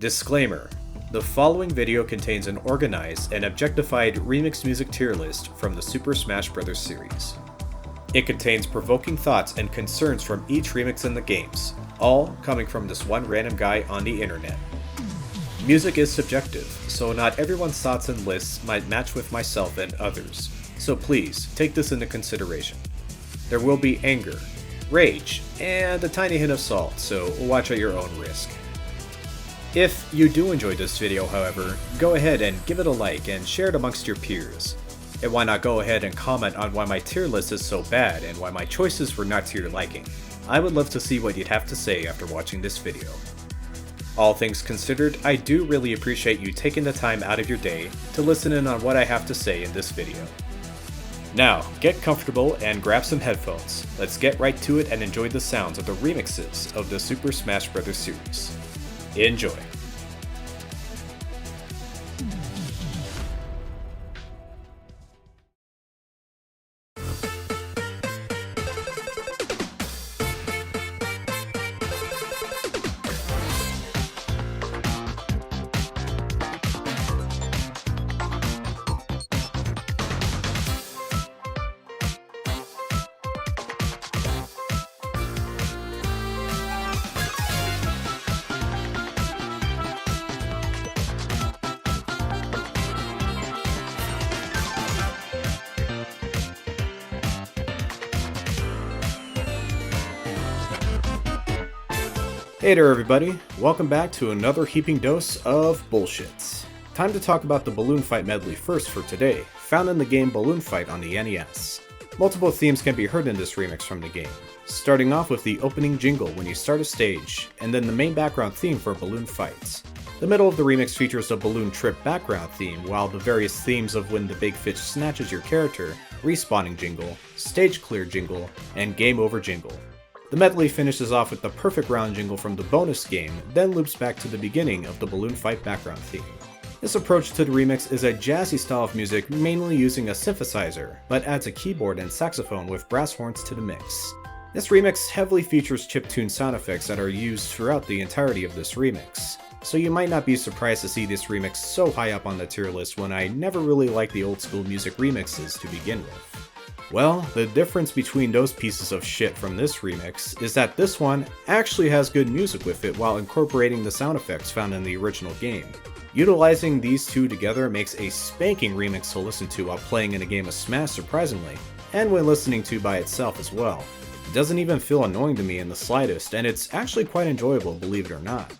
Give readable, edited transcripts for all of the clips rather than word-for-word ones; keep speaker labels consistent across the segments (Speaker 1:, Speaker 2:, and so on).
Speaker 1: Disclaimer: the following video contains an organized and objectified remix music tier list from the Super Smash Bros. Series. It contains provoking thoughts and concerns from each remix in the games, all coming from this one random guy on the internet. Music is subjective, so not everyone's thoughts and lists might match with myself and others, so please take this into consideration. There will be anger, rage, and a tiny hint of salt, so watch at your own risk. If you do enjoy this video, however, go ahead and give it a like and share it amongst your peers. And why not go ahead and comment on why my tier list is so bad and why my choices were not to your liking. I would love to see what you'd have to say after watching this video. All things considered, I do really appreciate you taking the time out of your day to listen in on what I have to say in this video. Now, get comfortable and grab some headphones. Let's get right to it and enjoy the sounds of the remixes of the Super Smash Bros. Series. Enjoy! Hey there everybody, welcome back to another heaping dose of bullshit. Time to talk about the Balloon Fight medley first for today, found in the game Balloon Fight on the NES. Multiple themes can be heard in this remix from the game, starting off with the opening jingle when you start a stage, and then the main background theme for Balloon Fight. The middle of the remix features the Balloon Trip background theme, while the various themes of when the big fish snatches your character, respawning jingle, stage clear jingle, and game over jingle. The medley finishes off with the perfect round jingle from the bonus game, then loops back to the beginning of the Balloon Fight background theme. This approach to the remix is a jazzy style of music mainly using a synthesizer, but adds a keyboard and saxophone with brass horns to the mix. This remix heavily features chiptune sound effects that are used throughout the entirety of this remix, so you might not be surprised to see this remix so high up on the tier list when I never really liked the old school music remixes to begin with. Well, the difference between those pieces of shit from this remix is that this one actually has good music with it while incorporating the sound effects found in the original game. Utilizing these two together makes a spanking remix to listen to while playing in a game of Smash surprisingly, and when listening to by itself as well. It doesn't even feel annoying to me in the slightest, and it's actually quite enjoyable, believe it or not.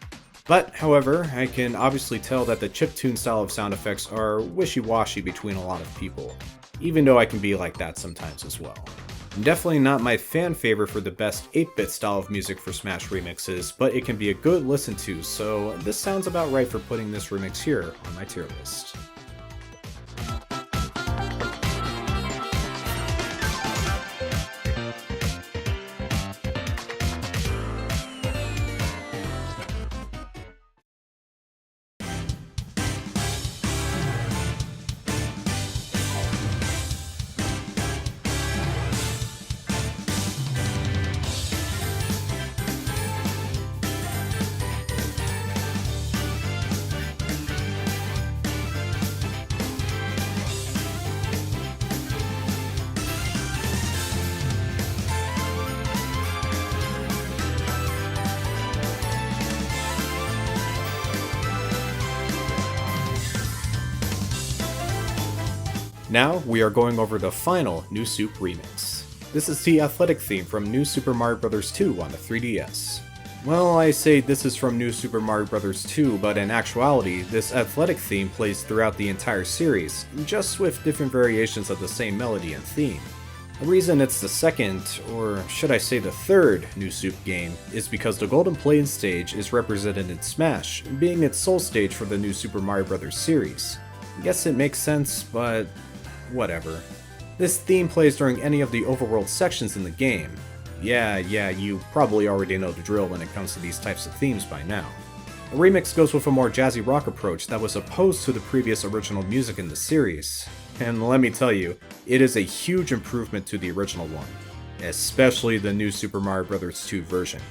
Speaker 1: But, however, I can obviously tell that the chiptune style of sound effects are wishy-washy between a lot of people, even though I can be like that sometimes as well. Definitely not my fan favorite for the best 8-bit style of music for Smash remixes, but it can be a good listen to, so this sounds about right for putting this remix here on my tier list. Now, we are going over the final New Soup remix. This is the athletic theme from New Super Mario Bros. 2 on the 3DS. Well, I say this is from New Super Mario Bros. 2, but in actuality, this athletic theme plays throughout the entire series, just with different variations of the same melody and theme. The reason it's the second, or should I say the third, New Soup game is because the Golden Plane stage is represented in Smash, being its sole stage for the New Super Mario Bros. Series. I guess it makes sense, but whatever. This theme plays during any of the overworld sections in the game. Yeah, you probably already know the drill when it comes to these types of themes by now. The remix goes with a more jazzy rock approach that was opposed to the previous original music in the series. And let me tell you, it is a huge improvement to the original one, especially the new Super Mario Bros. 2 version.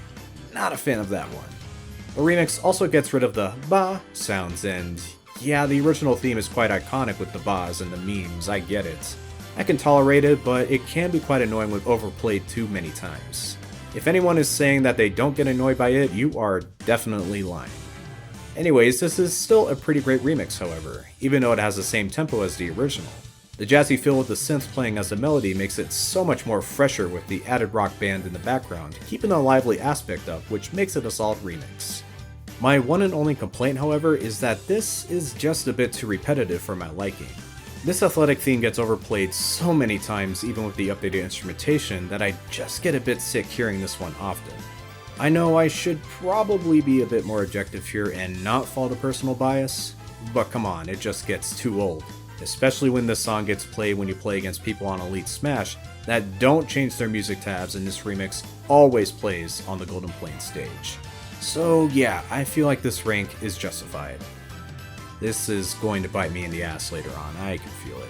Speaker 1: Not a fan of that one. The remix also gets rid of the ba sounds, and yeah, the original theme is quite iconic with the ba's and the memes, I get it. I can tolerate it, but it can be quite annoying when overplayed too many times. If anyone is saying that they don't get annoyed by it, you are definitely lying. Anyways, this is still a pretty great remix, however, even though it has the same tempo as the original. The jazzy feel with the synth playing as the melody makes it so much more fresher with the added rock band in the background, keeping the lively aspect up, which makes it a solid remix. My one and only complaint, however, is that this is just a bit too repetitive for my liking. This athletic theme gets overplayed so many times even with the updated instrumentation that I just get a bit sick hearing this one often. I know I should probably be a bit more objective here and not follow the personal bias, but come on, it just gets too old. Especially when this song gets played when you play against people on Elite Smash that don't change their music tabs, and this remix always plays on the Golden Plane stage. So yeah, I feel like this rank is justified. This is going to bite me in the ass later on, I can feel it.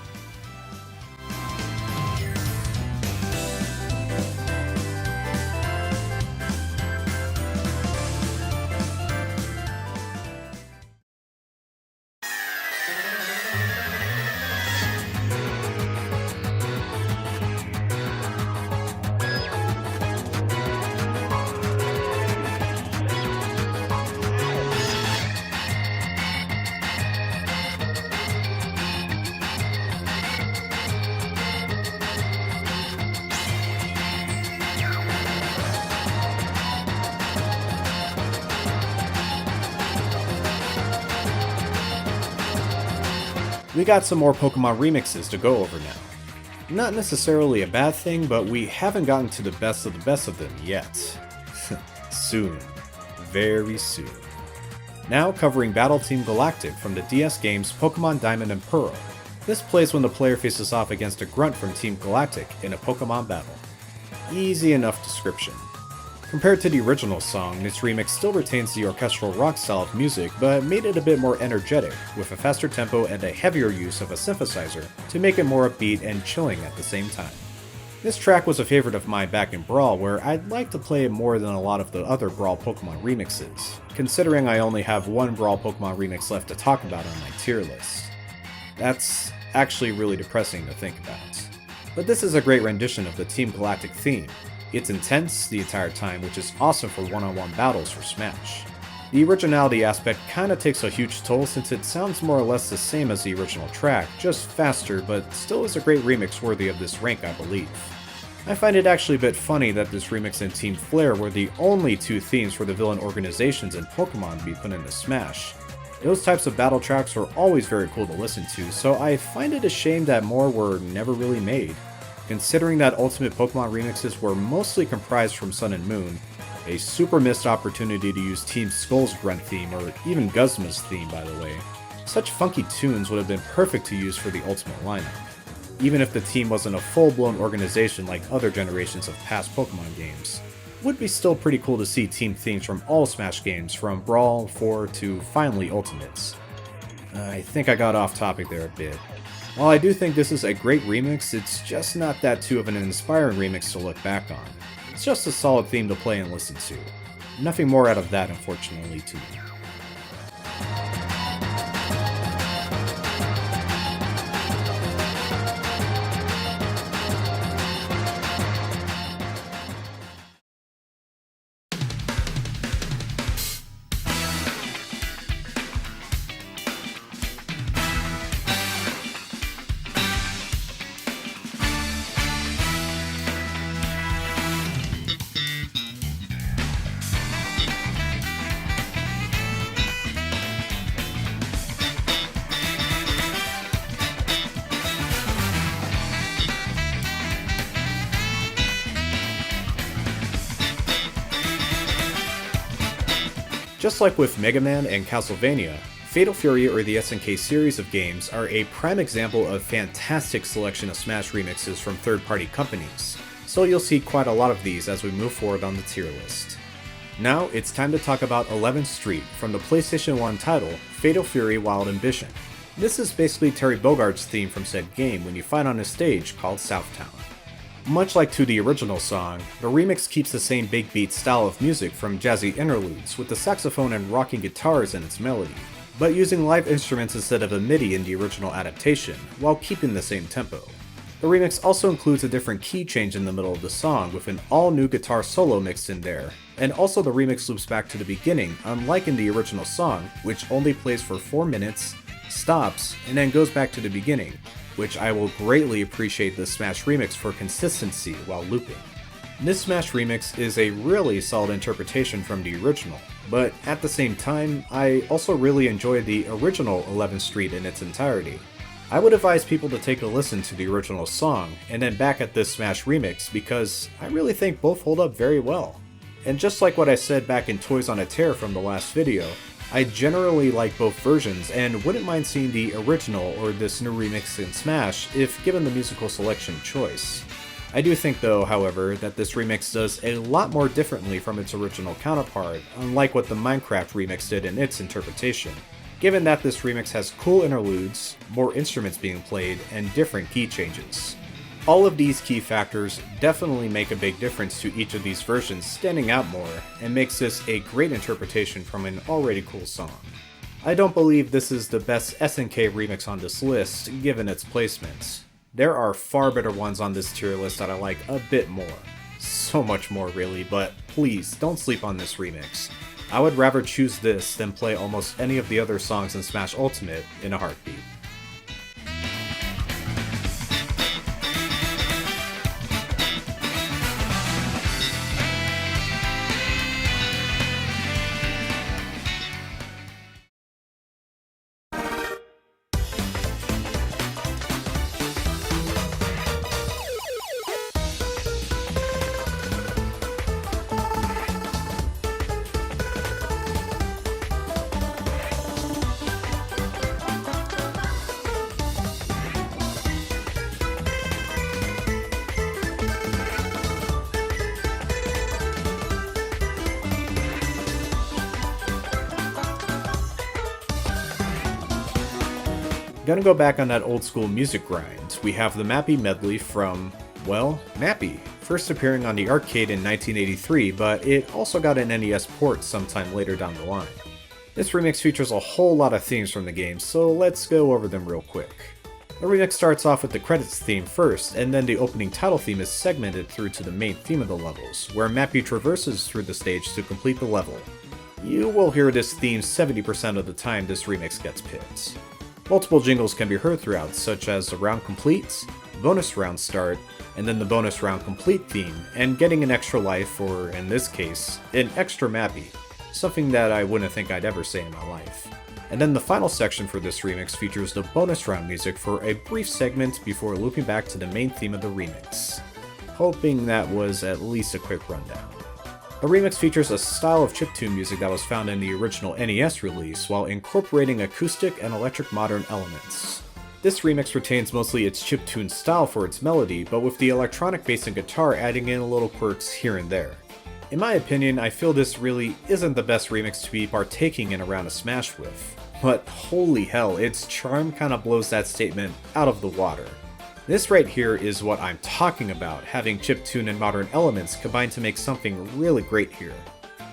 Speaker 1: We got some more Pokemon remixes to go over now. Not necessarily a bad thing, but we haven't gotten to the best of them yet. Soon. Very soon. Now covering Battle Team Galactic from the DS games Pokemon Diamond and Pearl. This plays when the player faces off against a grunt from Team Galactic in a Pokemon battle. Easy enough description. Compared to the original song, this remix still retains the orchestral rock style of music, but made it a bit more energetic, with a faster tempo and a heavier use of a synthesizer to make it more upbeat and chilling at the same time. This track was a favorite of mine back in Brawl, where I'd like to play it more than a lot of the other Brawl Pokemon remixes, considering I only have one Brawl Pokemon remix left to talk about on my tier list. That's actually really depressing to think about. But this is a great rendition of the Team Galactic theme. It's intense the entire time, which is awesome for one-on-one battles for Smash. The originality aspect kinda takes a huge toll since it sounds more or less the same as the original track, just faster, but still is a great remix worthy of this rank, I believe. I find it actually a bit funny that this remix and Team Flare were the only two themes for the villain organizations in Pokemon to be put into Smash. Those types of battle tracks are always very cool to listen to, so I find it a shame that more were never really made. Considering that Ultimate Pokemon remixes were mostly comprised from Sun and Moon, a super missed opportunity to use Team Skull's grunt theme, or even Guzma's theme by the way. Such funky tunes would have been perfect to use for the Ultimate lineup, even if the team wasn't a full-blown organization like other generations of past Pokemon games. Would be still pretty cool to see team themes from all Smash games, from Brawl, 4, to finally Ultimates. I think I got off topic there a bit. While I do think this is a great remix, it's just not that too of an inspiring remix to look back on. It's just a solid theme to play and listen to. Nothing more out of that, unfortunately, to me. Just like with Mega Man and Castlevania, Fatal Fury or the SNK series of games are a prime example of fantastic selection of Smash remixes from third-party companies, so you'll see quite a lot of these as we move forward on the tier list. Now it's time to talk about 11th Street from the PlayStation 1 title, Fatal Fury Wild Ambition. This is basically Terry Bogart's theme from said game when you fight on a stage called Southtown. Much like to the original song, the remix keeps the same big beat style of music from jazzy interludes with the saxophone and rocking guitars in its melody, but using live instruments instead of a MIDI in the original adaptation, while keeping the same tempo. The remix also includes a different key change in the middle of the song with an all-new guitar solo mixed in there, and also the remix loops back to the beginning, unlike in the original song, which only plays for 4 minutes, stops, and then goes back to the beginning, which I will greatly appreciate the Smash remix for consistency while looping. This Smash remix is a really solid interpretation from the original, but at the same time, I also really enjoy the original 11th Street in its entirety. I would advise people to take a listen to the original song, and then back at this Smash remix because I really think both hold up very well. And just like what I said back in Toys on a Tear from the last video, I generally like both versions and wouldn't mind seeing the original or this new remix in Smash if given the musical selection choice. I do think though, however, that this remix does a lot more differently from its original counterpart, unlike what the Minecraft remix did in its interpretation, given that this remix has cool interludes, more instruments being played, and different key changes. All of these key factors definitely make a big difference to each of these versions standing out more, and makes this a great interpretation from an already cool song. I don't believe this is the best SNK remix on this list, given its placement. There are far better ones on this tier list that I like a bit more. So much more really, but please don't sleep on this remix. I would rather choose this than play almost any of the other songs in Smash Ultimate in a heartbeat. Gonna go back on that old school music grind. We have the Mappy medley from, well, Mappy, first appearing on the arcade in 1983, but it also got an NES port sometime later down the line. This remix features a whole lot of themes from the game, so let's go over them real quick. The remix starts off with the credits theme first, and then the opening title theme is segmented through to the main theme of the levels, where Mappy traverses through the stage to complete the level. You will hear this theme 70% of the time this remix gets picked. Multiple jingles can be heard throughout, such as the round complete, bonus round start, and then the bonus round complete theme, and getting an extra life, or in this case, an extra Mappy, something that I wouldn't think I'd ever say in my life. And then the final section for this remix features the bonus round music for a brief segment before looping back to the main theme of the remix. Hoping that was at least a quick rundown. The remix features a style of chiptune music that was found in the original NES release while incorporating acoustic and electric modern elements. This remix retains mostly its chiptune style for its melody, but with the electronic bass and guitar adding in little quirks here and there. In my opinion, I feel this really isn't the best remix to be partaking in a round of Smash with, but holy hell, its charm kinda blows that statement out of the water. This right here is what I'm talking about, having chiptune and modern elements combined to make something really great here.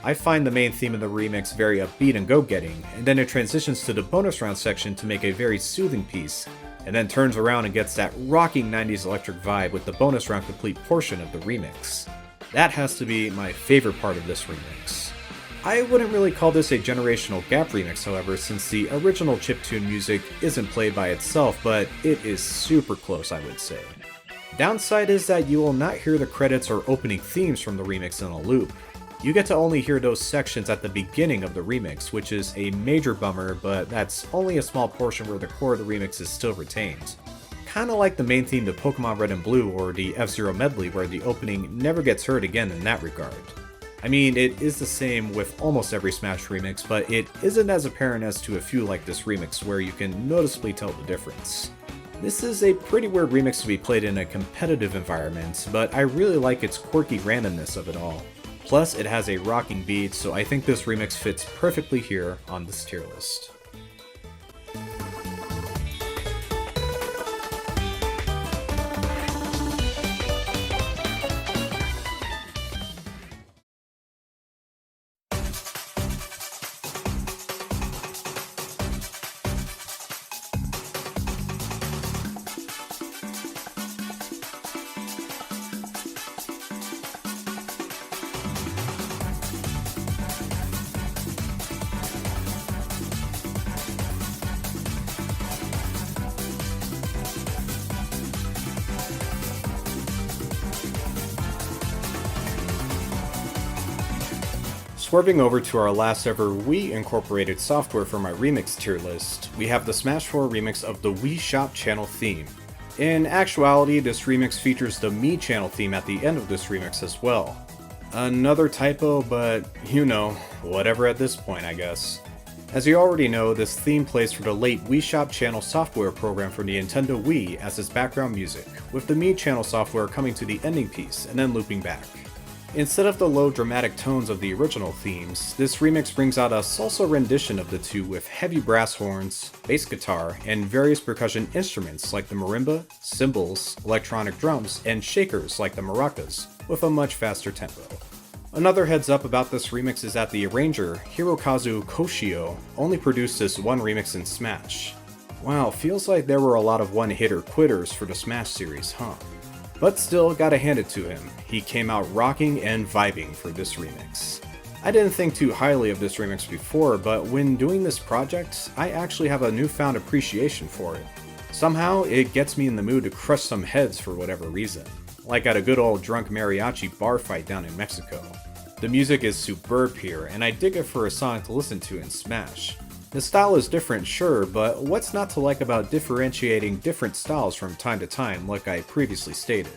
Speaker 1: I find the main theme of the remix very upbeat and go-getting, and then it transitions to the bonus round section to make a very soothing piece, and then turns around and gets that rocking 90s electric vibe with the bonus round complete portion of the remix. That has to be my favorite part of this remix. I wouldn't really call this a generational gap remix, however, since the original chiptune music isn't played by itself, but it is super close, I would say. Downside is that you will not hear the credits or opening themes from the remix in a loop. You get to only hear those sections at the beginning of the remix, which is a major bummer, but that's only a small portion where the core of the remix is still retained. Kinda like the main theme to Pokemon Red and Blue or the F-Zero medley where the opening never gets heard again in that regard. I mean, it is the same with almost every Smash remix, but it isn't as apparent as to a few like this remix where you can noticeably tell the difference. This is a pretty weird remix to be played in a competitive environment, but I really like its quirky randomness of it all. Plus, it has a rocking beat, so I think this remix fits perfectly here on this tier list. Swerving over to our last ever Wii incorporated software for my remix tier list, we have the Smash 4 remix of the Wii Shop channel theme. In actuality, this remix features the Me channel theme at the end of this remix as well. Another typo, but you know, whatever at this point I guess. As you already know, this theme plays for the late Wii Shop channel software program for the Nintendo Wii as its background music, with the Me channel software coming to the ending piece and then looping back. Instead of the low dramatic tones of the original themes, this remix brings out a salsa rendition of the two with heavy brass horns, bass guitar, and various percussion instruments like the marimba, cymbals, electronic drums, and shakers like the maracas, with a much faster tempo. Another heads up about this remix is that the arranger, Hirokazu Koshio, only produced this one remix in Smash. Wow, feels like there were a lot of one-hitter quitters for the Smash series, huh? But still, gotta hand it to him, he came out rocking and vibing for this remix. I didn't think too highly of this remix before, but when doing this project, I actually have a newfound appreciation for it. Somehow, it gets me in the mood to crush some heads for whatever reason, like at a good old drunk mariachi bar fight down in Mexico. The music is superb here, and I dig it for a song to listen to in Smash. The style is different, sure, but what's not to like about differentiating different styles from time to time, like I previously stated?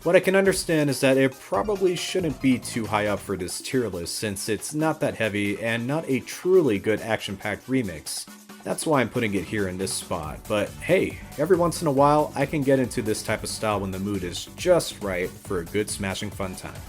Speaker 1: What I can understand is that it probably shouldn't be too high up for this tier list since it's not that heavy and not a truly good action-packed remix. That's why I'm putting it here in this spot, but hey, every once in a while I can get into this type of style when the mood is just right for a good smashing fun time.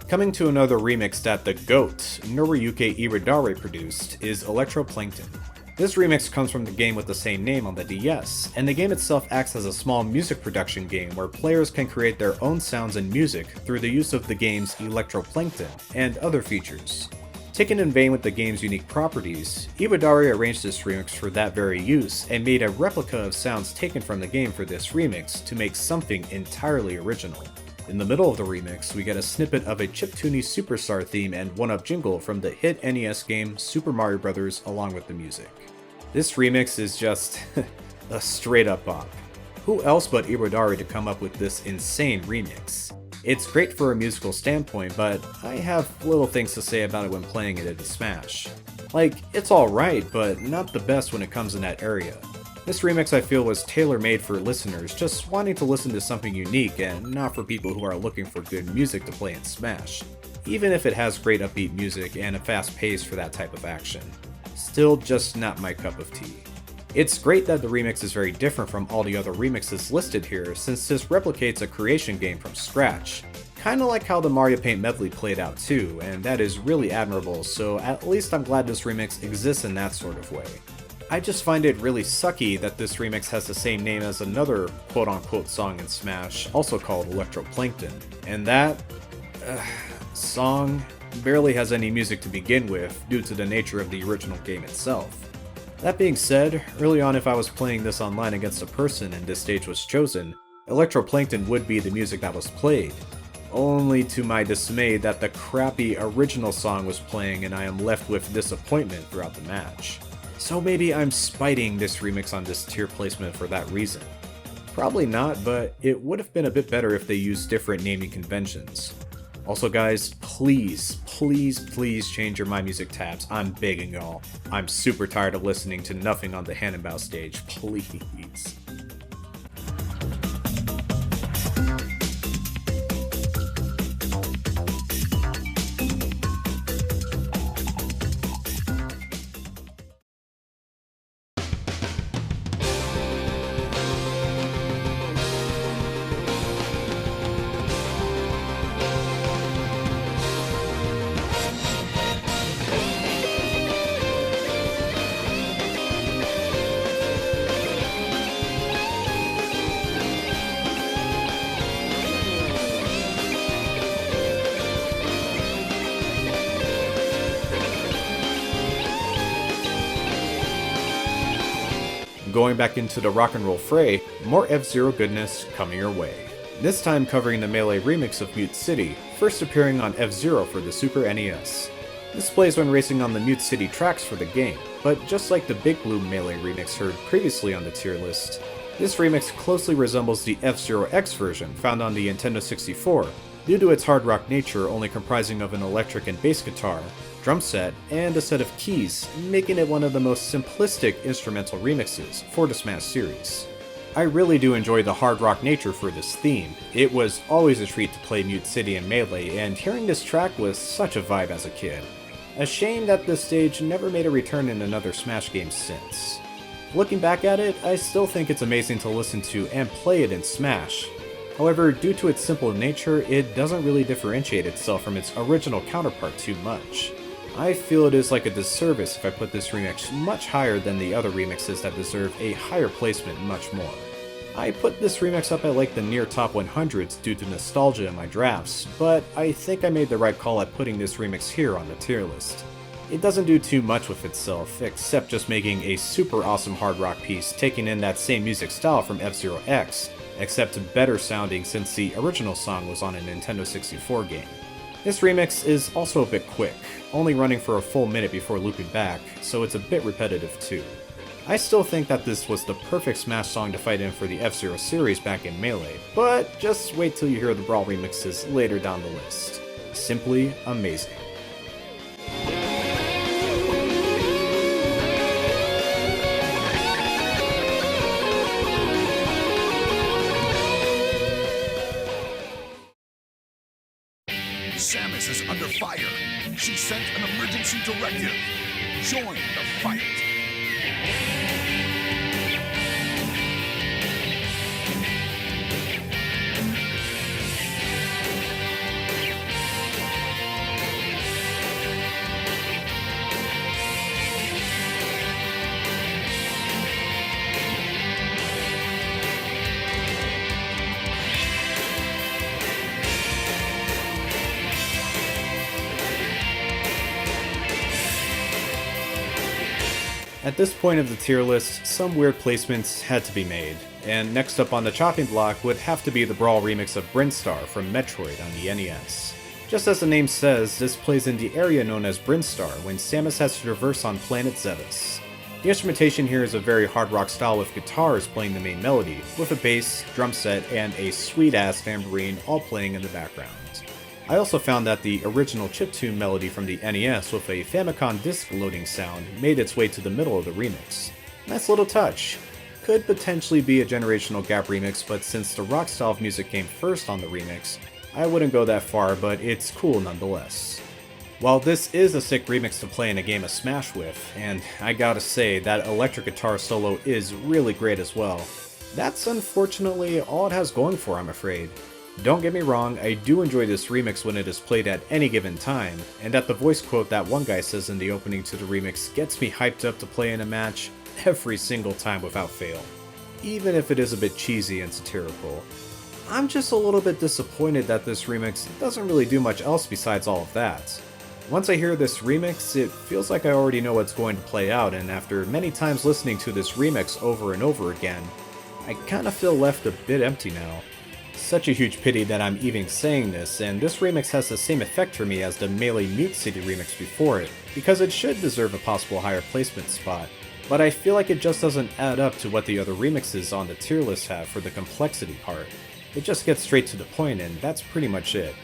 Speaker 1: Coming to another remix that the GOAT, Noriyuki Iridare, produced is Electroplankton. This remix comes from the game with the same name on the DS, and the game itself acts as a small music production game where players can create their own sounds and music through the use of the game's Electroplankton and other features. Taken in vain with the game's unique properties, Iridare arranged this remix for that very use and made a replica of sounds taken from the game for this remix to make something entirely original. In the middle of the remix, we get a snippet of a chiptune superstar theme and one-up jingle from the hit NES game Super Mario Bros. Along with the music. This remix is just a straight-up bop. Who else but Iridare to come up with this insane remix? It's great for a musical standpoint, but I have little things to say about it when playing it in Smash. Like, it's alright, but not the best when it comes in that area. This remix I feel was tailor-made for listeners just wanting to listen to something unique and not for people who are looking for good music to play in Smash, even if it has great upbeat music and a fast pace for that type of action. Still just not my cup of tea. It's great that the remix is very different from all the other remixes listed here since this replicates a creation game from scratch. Kinda like how the Mario Paint medley played out too, and that is really admirable, so at least I'm glad this remix exists in that sort of way. I just find it really sucky that this remix has the same name as another quote-unquote song in Smash, also called Electroplankton, and that song barely has any music to begin with due to the nature of the original game itself. That being said, early on if I was playing this online against a person and this stage was chosen, Electroplankton would be the music that was played, only to my dismay that the crappy original song was playing and I am left with disappointment throughout the match. So maybe I'm spiting this remix on this tier placement for that reason. Probably not, but it would have been a bit better if they used different naming conventions. Also guys, please change your My Music tabs, I'm begging y'all. I'm super tired of listening to nothing on the Hannenbau stage, please. going back into the rock and roll fray, more F-Zero goodness coming your way. This time covering the Melee remix of Mute City, first appearing on F-Zero for the Super NES. This plays when racing on the Mute City tracks for the game, but just like the Big Blue Melee remix heard previously on the tier list, this remix closely resembles the F-Zero X version found on the Nintendo 64, due to its hard rock nature only comprising of an electric and bass guitar, drum set, and a set of keys, making it one of the most simplistic instrumental remixes for the Smash series. I really do enjoy the hard rock nature for this theme. It was always a treat to play Mute City and Melee, and hearing this track was such a vibe as a kid. A shame that this stage never made a return in another Smash game since. Looking back at it, I still think it's amazing to listen to and play it in Smash. However, due to its simple nature, it doesn't really differentiate itself from its original counterpart too much. I feel it is like a disservice if I put this remix much higher than the other remixes that deserve a higher placement much more. I put this remix up at like the near top 100s due to nostalgia in my drafts, but I think I made the right call at putting this remix here on the tier list. It doesn't do too much with itself, except just making a super awesome hard rock piece taking in that same music style from F-Zero X, except better sounding since the original song was on a Nintendo 64 game. This remix is also a bit quick, only running for a full minute before looping back, so it's a bit repetitive too. I still think that this was the perfect Smash song to fight in for the F-Zero series back in Melee, but just wait till you hear the Brawl remixes later down the list. Simply amazing.
Speaker 2: Samus is under fire. She sent an emergency directive. Join the fight.
Speaker 1: At this point of the tier list, some weird placements had to be made, and next up on the chopping block would have to be the Brawl remix of Brinstar from Metroid on the NES. Just as the name says, this plays in the area known as Brinstar when Samus has to traverse on planet Zebes. The instrumentation here is a very hard rock style with guitars playing the main melody, with a bass, drum set, and a sweet ass tambourine all playing in the background. I also found that the original chiptune melody from the NES with a Famicom disc loading sound made its way to the middle of the remix. Nice little touch. Could potentially be a generational gap remix, but since the rock style of music came first on the remix, I wouldn't go that far, but it's cool nonetheless. While this is a sick remix to play in a game of Smash with, and I gotta say that electric guitar solo is really great as well, that's unfortunately all it has going for, I'm afraid. Don't get me wrong, I do enjoy this remix when it is played at any given time, and that the voice quote that one guy says in the opening to the remix gets me hyped up to play in a match every single time without fail, even if it is a bit cheesy and satirical. I'm just a little bit disappointed that this remix doesn't really do much else besides all of that. Once I hear this remix, it feels like I already know what's going to play out, and after many times listening to this remix over and over again, I kinda feel left a bit empty now. Such a huge pity that I'm even saying this, and this remix has the same effect for me as the Melee Mute City remix before it, because it should deserve a possible higher placement spot, but I feel like it just doesn't add up to what the other remixes on the tier list have for the complexity part. It just gets straight to the point, and that's pretty much it.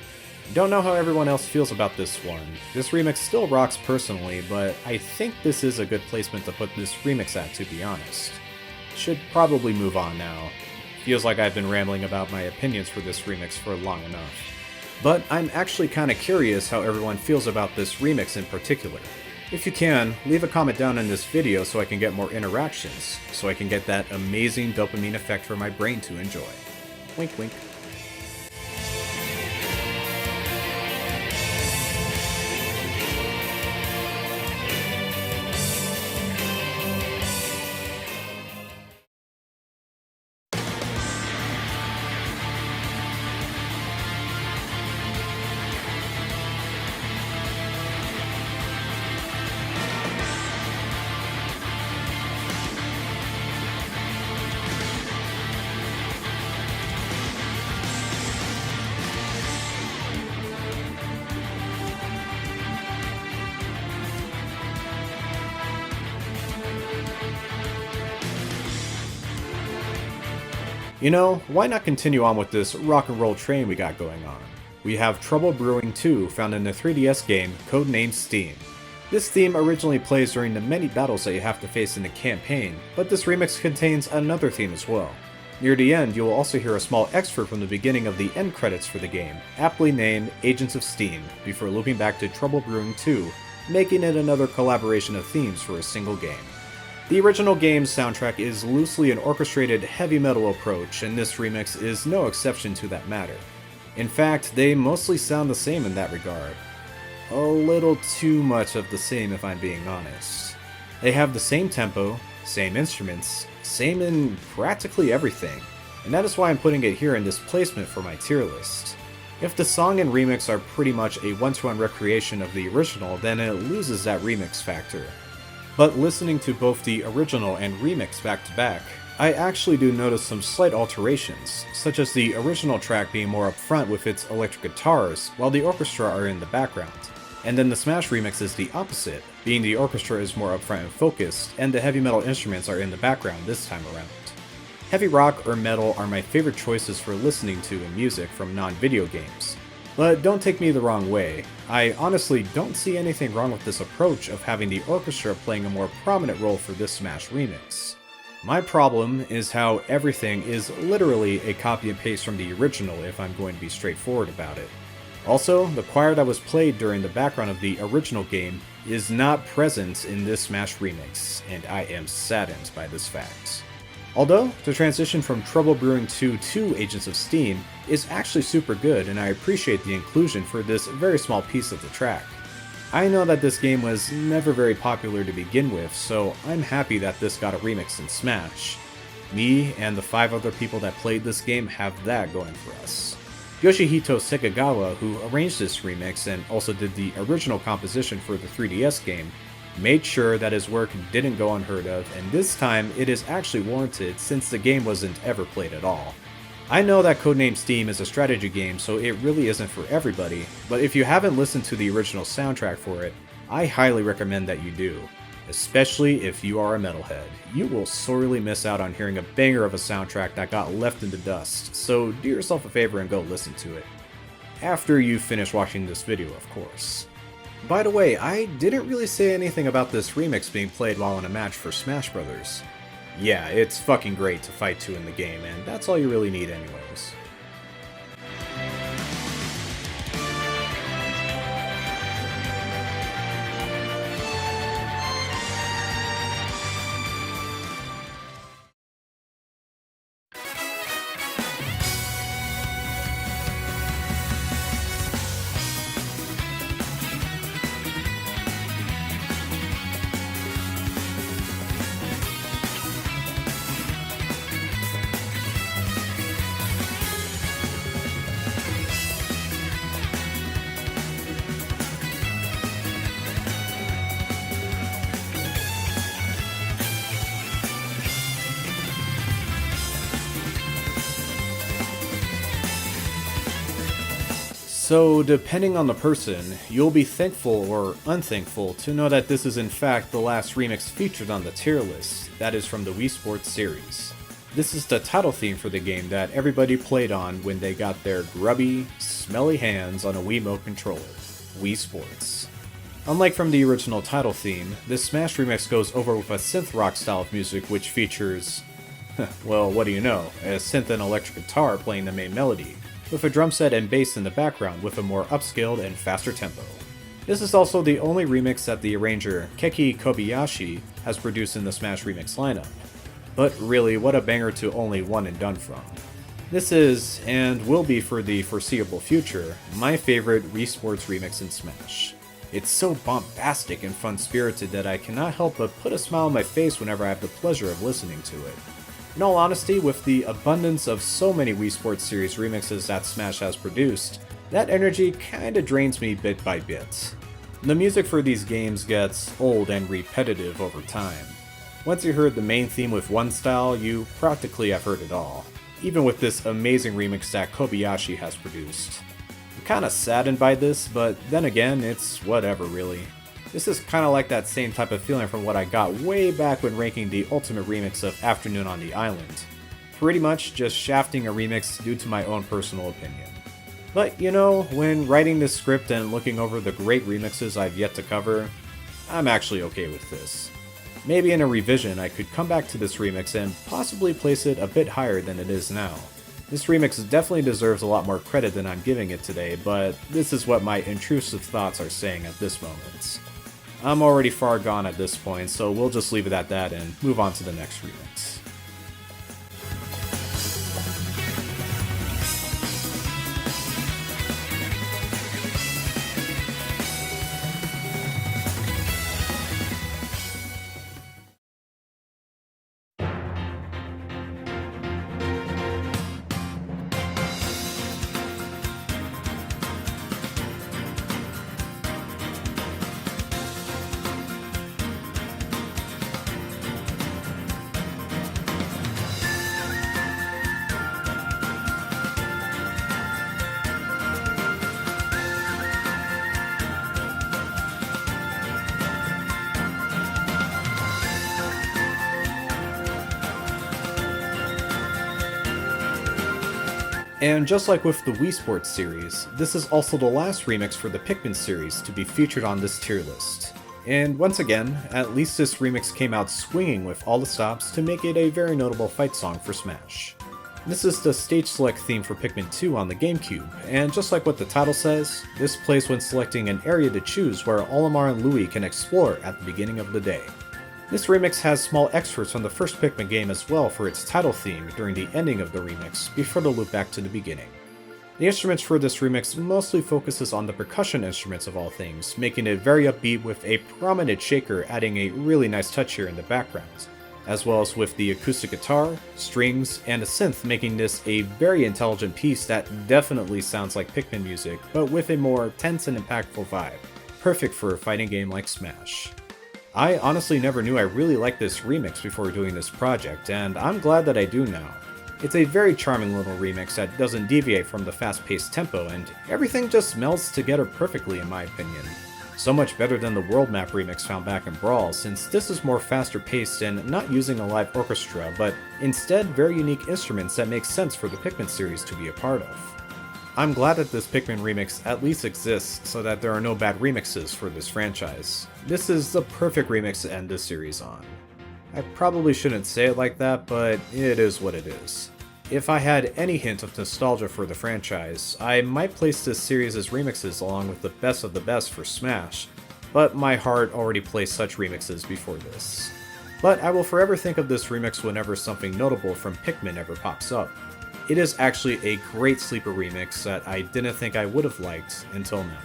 Speaker 1: Don't know how everyone else feels about this one. This remix still rocks personally, but I think this is a good placement to put this remix at, to be honest. Should probably move on now. Feels like I've been rambling about my opinions for this remix for long enough. But I'm actually kinda curious how everyone feels about this remix in particular. If you can, leave a comment down in this video so I can get more interactions, so I can get that amazing dopamine effect for my brain to enjoy. Wink wink. You know, why not continue on with this rock and roll train we got going on? We have Trouble Brewing 2 found in the 3DS game codenamed Steam. This theme originally plays during the many battles that you have to face in the campaign, but this remix contains another theme as well. Near the end, you will also hear a small excerpt from the beginning of the end credits for the game, aptly named Agents of Steam, before looping back to Trouble Brewing 2, making it another collaboration of themes for a single game. The original game's soundtrack is loosely an orchestrated heavy metal approach, and this remix is no exception to that matter. In fact, they mostly sound the same in that regard. A little too much of the same if I'm being honest. They have the same tempo, same instruments, same in practically everything, and that is why I'm putting it here in this placement for my tier list. If the song and remix are pretty much a one-to-one recreation of the original, then it loses that remix factor. But listening to both the original and remix back to back, I actually do notice some slight alterations, such as the original track being more upfront with its electric guitars, while the orchestra are in the background. And then the Smash remix is the opposite, being the orchestra is more upfront and focused, and the heavy metal instruments are in the background this time around. Heavy rock or metal are my favorite choices for listening to in music from non-video games. But don't take me the wrong way, I honestly don't see anything wrong with this approach of having the orchestra playing a more prominent role for this Smash remix. My problem is how everything is literally a copy and paste from the original if I'm going to be straightforward about it. Also, the choir that was played during the background of the original game is not present in this Smash remix, and I am saddened by this fact. Although, the transition from Trouble Brewing 2 to Agents of Steam is actually super good, and I appreciate the inclusion for this very small piece of the track. I know that this game was never very popular to begin with, so I'm happy that this got a remix in Smash. Me and the 5 other people that played this game have that going for us. Yoshihito Sekagawa, who arranged this remix and also did the original composition for the 3DS game, made sure that his work didn't go unheard of, and this time it is actually warranted since the game wasn't ever played at all. I know that Codename Steam is a strategy game, so it really isn't for everybody, but if you haven't listened to the original soundtrack for it, I highly recommend that you do. Especially if you are a metalhead. You will sorely miss out on hearing a banger of a soundtrack that got left in the dust, so do yourself a favor and go listen to it. After you finish watching this video, of course. By the way, I didn't really say anything about this remix being played while in a match for Smash Bros. Yeah, it's fucking great to fight to in the game, and that's all you really need anyways. So, depending on the person, you'll be thankful or unthankful to know that this is in fact the last remix featured on the tier list, that is from the Wii Sports series. This is the title theme for the game that everybody played on when they got their grubby, smelly hands on a Wiimote controller, Wii Sports. Unlike from the original title theme, this Smash remix goes over with a synth rock style of music which features, well, what do you know, a synth and electric guitar playing the main melody, with a drum set and bass in the background with a more upscaled and faster tempo. This is also the only remix that the arranger Keki Kobayashi has produced in the Smash Remix lineup. But really, what a banger to only one and done from. This is, and will be for the foreseeable future, my favorite Wii Sports remix in Smash. It's so bombastic and fun-spirited that I cannot help but put a smile on my face whenever I have the pleasure of listening to it. In all honesty, with the abundance of so many Wii Sports series remixes that Smash has produced, that energy kinda drains me bit by bit. The music for these games gets old and repetitive over time. Once you heard the main theme with one style, you practically have heard it all, even with this amazing remix that Kobayashi has produced. I'm kinda saddened by this, but then again, it's whatever really. This is kinda like that same type of feeling from what I got way back when ranking the ultimate remix of Afternoon on the Island. Pretty much just shafting a remix due to my own personal opinion. But you know, when writing this script and looking over the great remixes I've yet to cover, I'm actually okay with this. Maybe in a revision I could come back to this remix and possibly place it a bit higher than it is now. This remix definitely deserves a lot more credit than I'm giving it today, but this is what my intrusive thoughts are saying at this moment. I'm already far gone at this point, so we'll just leave it at that and move on to the next remix. And just like with the Wii Sports series, this is also the last remix for the Pikmin series to be featured on this tier list. And once again, at least this remix came out swinging with all the stops to make it a very notable fight song for Smash. This is the stage select theme for Pikmin 2 on the GameCube, and just like what the title says, this plays when selecting an area to choose where Olimar and Louie can explore at the beginning of the day. This remix has small excerpts from the first Pikmin game as well for its title theme during the ending of the remix, before the loop back to the beginning. The instruments for this remix mostly focuses on the percussion instruments of all things, making it very upbeat with a prominent shaker adding a really nice touch here in the background, as well as with the acoustic guitar, strings, and a synth, making this a very intelligent piece that definitely sounds like Pikmin music, but with a more tense and impactful vibe, perfect for a fighting game like Smash. I honestly never knew I really liked this remix before doing this project, and I'm glad that I do now. It's a very charming little remix that doesn't deviate from the fast-paced tempo, and everything just melds together perfectly in my opinion. So much better than the World Map remix found back in Brawl, since this is more faster paced and not using a live orchestra, but instead very unique instruments that make sense for the Pikmin series to be a part of. I'm glad that this Pikmin remix at least exists so that there are no bad remixes for this franchise. This is the perfect remix to end this series on. I probably shouldn't say it like that, but it is what it is. If I had any hint of nostalgia for the franchise, I might place this series as remixes along with the best for Smash, but my heart already placed such remixes before this. But I will forever think of this remix whenever something notable from Pikmin ever pops up. It is actually a great sleeper remix that I didn't think I would have liked until now.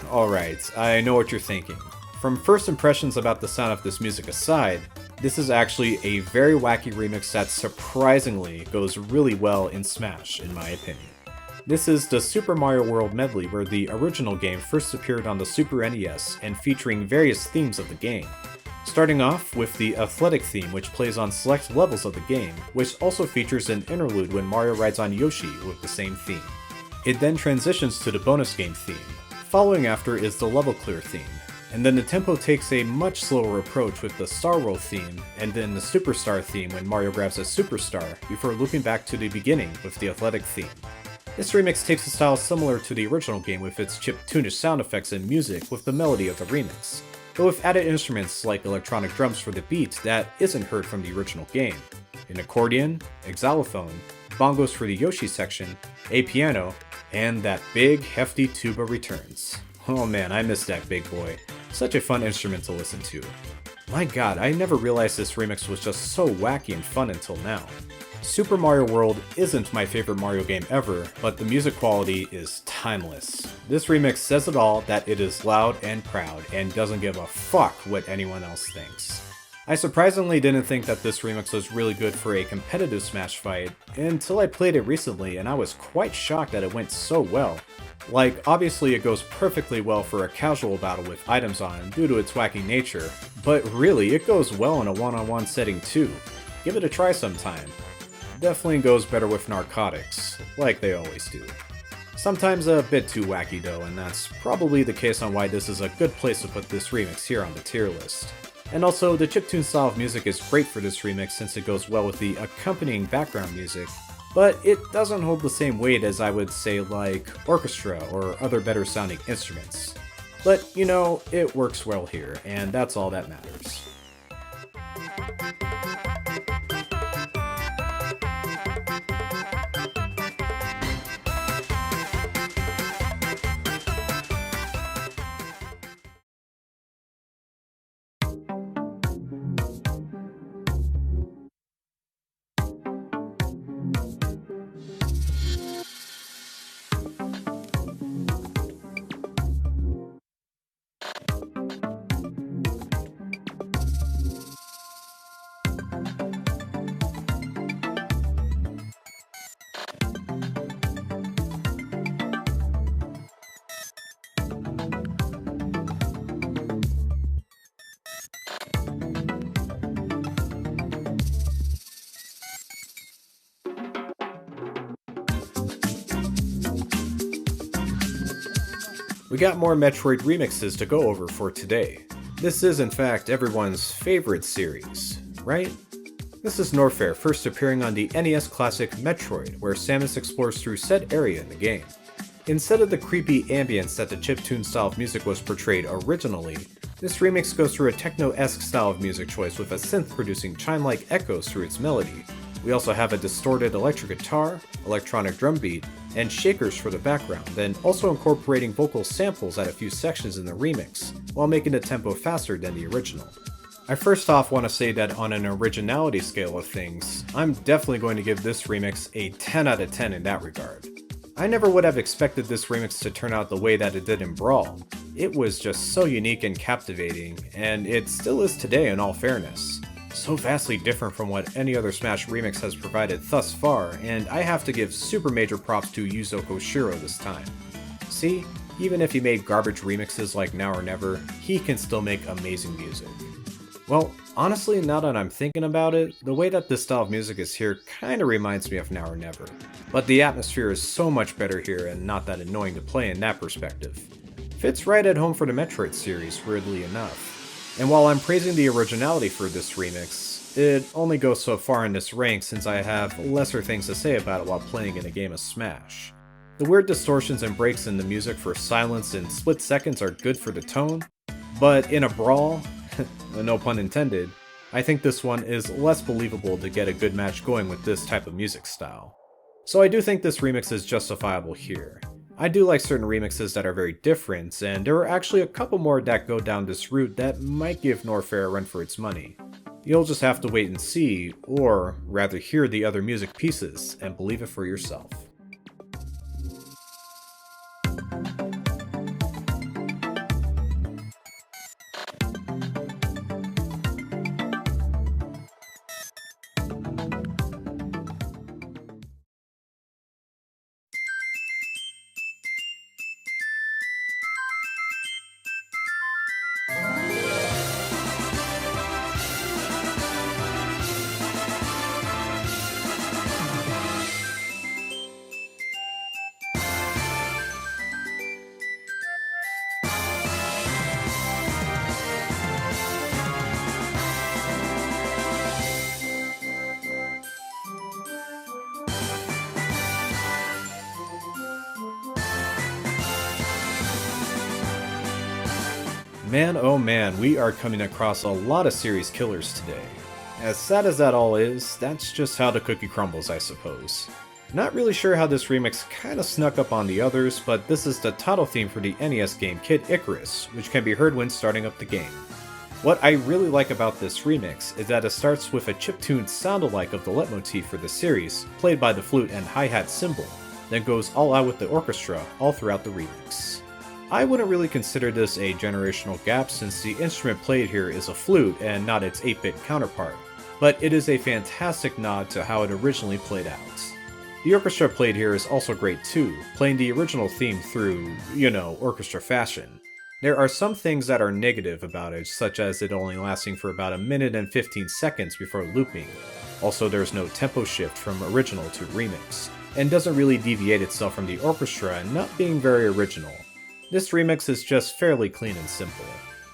Speaker 1: Alright, I know what you're thinking. From first impressions about the sound of this music aside, this is actually a very wacky remix that surprisingly goes really well in Smash, in my opinion. This is the Super Mario World medley where the original game first appeared on the Super NES and featuring various themes of the game. Starting off with the athletic theme, which plays on select levels of the game, which also features an interlude when Mario rides on Yoshi with the same theme. It then transitions to the bonus game theme. Following after is the level clear theme, and then the tempo takes a much slower approach with the Star World theme, and then the Superstar theme when Mario grabs a Superstar, before looping back to the beginning with the athletic theme. This remix takes a style similar to the original game with its chiptune sound effects and music with the melody of the remix, but with added instruments like electronic drums for the beat that isn't heard from the original game, an accordion, a xylophone, bongos for the Yoshi section, a piano, and that big, hefty tuba returns. Oh man, I miss that big boy. Such a fun instrument to listen to. My god, I never realized this remix was just so wacky and fun until now. Super Mario World isn't my favorite Mario game ever, but the music quality is timeless. This remix says it all, that it is loud and proud, and doesn't give a fuck what anyone else thinks. I surprisingly didn't think that this remix was really good for a competitive Smash fight, until I played it recently and I was quite shocked that it went so well. Like, obviously it goes perfectly well for a casual battle with items on due to its wacky nature, but really it goes well in a one-on-one setting too. Give it a try sometime. Definitely goes better with narcotics, like they always do. Sometimes a bit too wacky though, and that's probably the case on why this is a good place to put this remix here on the tier list. And also, the chiptune style of music is great for this remix since it goes well with the accompanying background music, but it doesn't hold the same weight as I would say like orchestra or other better sounding instruments. But you know, it works well here, and that's all that matters. We got more Metroid remixes to go over for today. This is in fact everyone's favorite series, right? This is Norfair first appearing on the NES classic Metroid, where Samus explores through said area in the game. Instead of the creepy ambience that the chiptune style of music was portrayed originally, this remix goes through a techno-esque style of music choice with a synth producing chime-like echoes through its melody. We also have a distorted electric guitar, electronic drum beat, and shakers for the background, then also incorporating vocal samples at a few sections in the remix, while making the tempo faster than the original. I first off want to say that on an originality scale of things, I'm definitely going to give this remix a 10 out of 10 in that regard. I never would have expected this remix to turn out the way that it did in Brawl. It was just so unique and captivating, and it still is today in all fairness. So vastly different from what any other Smash remix has provided thus far, and I have to give super major props to Yuzo Koshiro this time. See, even if he made garbage remixes like Now or Never, he can still make amazing music. Well, honestly, now that I'm thinking about it, the way that this style of music is here kinda reminds me of Now or Never. But the atmosphere is so much better here and not that annoying to play in that perspective. Fits right at home for the Metroid series, weirdly enough. And while I'm praising the originality for this remix, it only goes so far in this rank since I have lesser things to say about it while playing in a game of Smash. The weird distortions and breaks in the music for silence and split seconds are good for the tone, but in a brawl, no pun intended, I think this one is less believable to get a good match going with this type of music style. So I do think this remix is justifiable here. I do like certain remixes that are very different, and there are actually a couple more that go down this route that might give Norfair a run for its money. You'll just have to wait and see, or rather hear the other music pieces, and believe it for yourself. Man, oh man, we are coming across a lot of series killers today. As sad as that all is, that's just how the cookie crumbles, I suppose. Not really sure how this remix kinda snuck up on the others, but this is the title theme for the NES game Kid Icarus, which can be heard when starting up the game. What I really like about this remix is that it starts with a chiptuned sound-alike of the leitmotif for the series, played by the flute and hi-hat cymbal, then goes all out with the orchestra all throughout the remix. I wouldn't really consider this a generational gap since the instrument played here is a flute and not its 8-bit counterpart, but it is a fantastic nod to how it originally played out. The orchestra played here is also great too, playing the original theme through, orchestra fashion. There are some things that are negative about it, such as it only lasting for about a minute and 15 seconds before looping. Also, there's no tempo shift from original to remix, and doesn't really deviate itself from the orchestra and not being very original. This remix is just fairly clean and simple.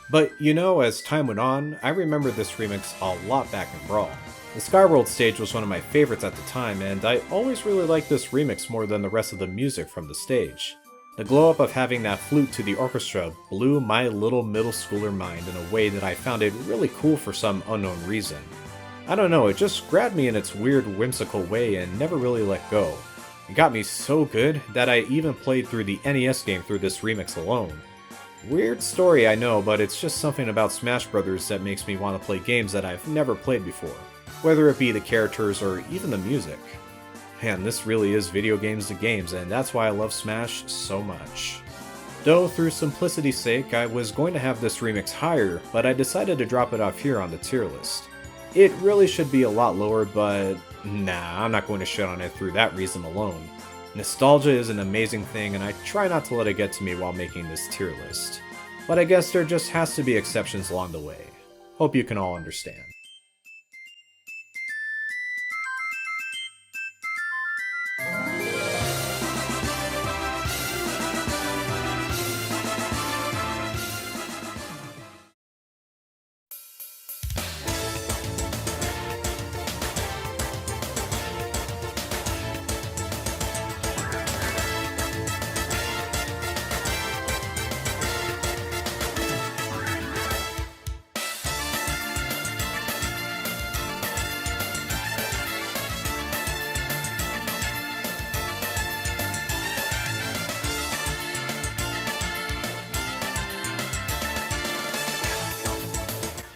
Speaker 1: But as time went on, I remember this remix a lot back in Brawl. The Skyworld stage was one of my favorites at the time, and I always really liked this remix more than the rest of the music from the stage. The glow up of having that flute to the orchestra blew my little middle schooler mind in a way that I found it really cool for some unknown reason. I don't know, it just grabbed me in its weird whimsical way and never really let go. It got me so good that I even played through the NES game through this remix alone. Weird story, I know, but it's just something about Smash Bros. That makes me want to play games that I've never played before, whether it be the characters or even the music. Man, this really is video games to games, and that's why I love Smash so much. Though, through simplicity's sake, I was going to have this remix higher, but I decided to drop it off here on the tier list. It really should be a lot lower, but nah, I'm not going to shit on it through that reason alone. Nostalgia is an amazing thing, and I try not to let it get to me while making this tier list. But I guess there just has to be exceptions along the way. Hope you can all understand.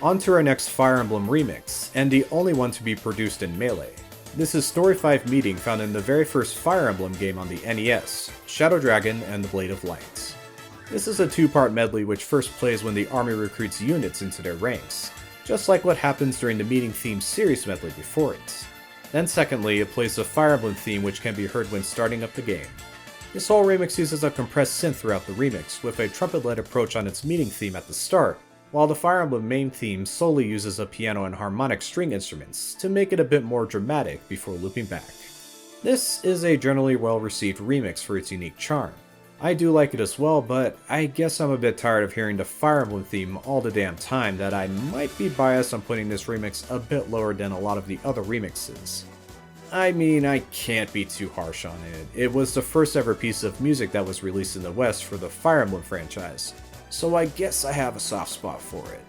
Speaker 1: On to our next Fire Emblem remix, and the only one to be produced in Melee. This is Story 5 Meeting found in the very first Fire Emblem game on the NES, Shadow Dragon and the Blade of Light. This is a two-part medley which first plays when the army recruits units into their ranks, just like what happens during the Meeting theme series medley before it. Then secondly, it plays the Fire Emblem theme which can be heard when starting up the game. This whole remix uses a compressed synth throughout the remix, with a trumpet-led approach on its Meeting theme at the start, while the Fire Emblem main theme solely uses a piano and harmonic string instruments to make it a bit more dramatic before looping back. This is a generally well-received remix for its unique charm. I do like it as well, but I guess I'm a bit tired of hearing the Fire Emblem theme all the damn time that I might be biased on putting this remix a bit lower than a lot of the other remixes. I mean, I can't be too harsh on it. It was the first ever piece of music that was released in the West for the Fire Emblem franchise, so I guess I have a soft spot for it.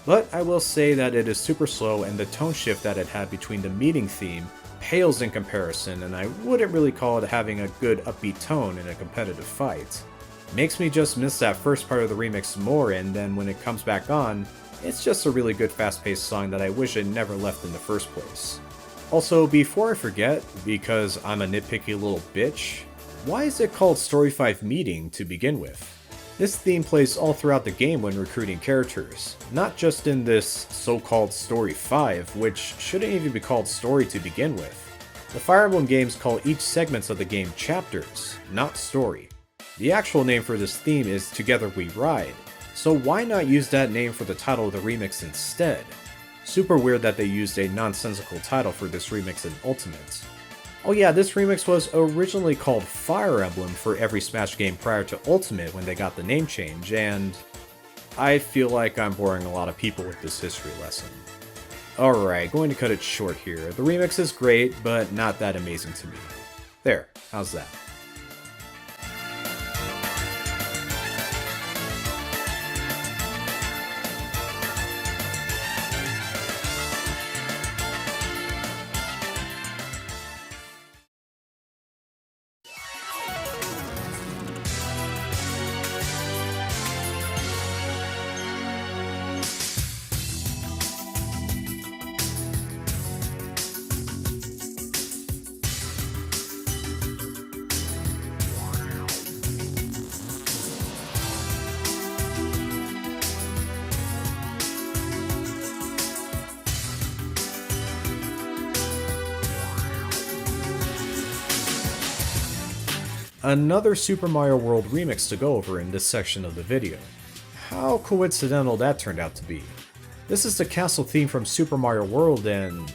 Speaker 1: But I will say that it is super slow, and the tone shift that it had between the Meeting theme pales in comparison, and I wouldn't really call it having a good upbeat tone in a competitive fight. Makes me just miss that first part of the remix more, and then when it comes back on, it's just a really good fast-paced song that I wish it never left in the first place. Also, before I forget, because I'm a nitpicky little bitch, why is it called Story 5 Meeting to begin with? This theme plays all throughout the game when recruiting characters, not just in this so-called Story 5, which shouldn't even be called Story to begin with. The Fire Emblem games call each segments of the game chapters, not story. The actual name for this theme is Together We Ride, so why not use that name for the title of the remix instead? Super weird that they used a nonsensical title for this remix in Ultimate. Oh yeah, this remix was originally called Fire Emblem for every Smash game prior to Ultimate when they got the name change, and I feel like I'm boring a lot of people with this history lesson. Alright, going to cut it short here. The remix is great, but not that amazing to me. There, how's that? Another Super Mario World remix to go over in this section of the video. How coincidental that turned out to be. This is the castle theme from Super Mario World and...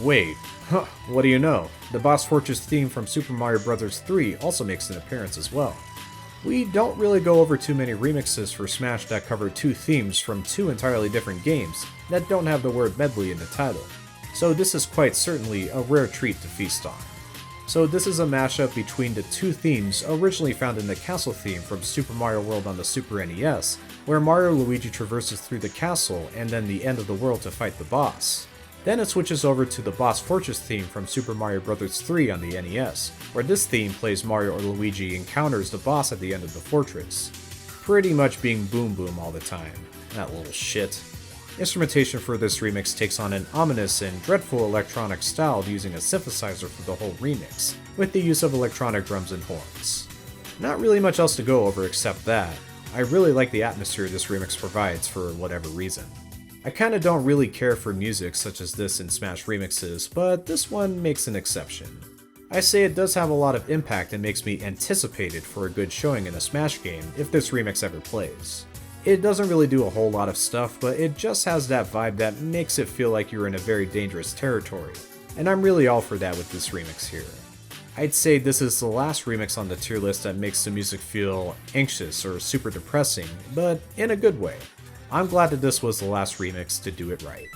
Speaker 1: wait, what do you know? The Boss Fortress theme from Super Mario Bros. 3 also makes an appearance as well. We don't really go over too many remixes for Smash that cover two themes from two entirely different games that don't have the word medley in the title, so this is quite certainly a rare treat to feast on. So this is a mashup between the two themes originally found in the castle theme from Super Mario World on the Super NES, where Mario and Luigi traverses through the castle and then the end of the world to fight the boss. Then it switches over to the Boss Fortress theme from Super Mario Bros. 3 on the NES, where this theme plays Mario or Luigi encounters the boss at the end of the fortress. Pretty much being boom boom all the time. That little shit. Instrumentation for this remix takes on an ominous and dreadful electronic style using a synthesizer for the whole remix, with the use of electronic drums and horns. Not really much else to go over except that. I really like the atmosphere this remix provides for whatever reason. I kinda don't really care for music such as this in Smash remixes, but this one makes an exception. I say it does have a lot of impact and makes me anticipated for a good showing in a Smash game if this remix ever plays. It doesn't really do a whole lot of stuff, but it just has that vibe that makes it feel like you're in a very dangerous territory, and I'm really all for that with this remix here. I'd say this is the last remix on the tier list that makes the music feel anxious or super depressing, but in a good way. I'm glad that this was the last remix to do it right.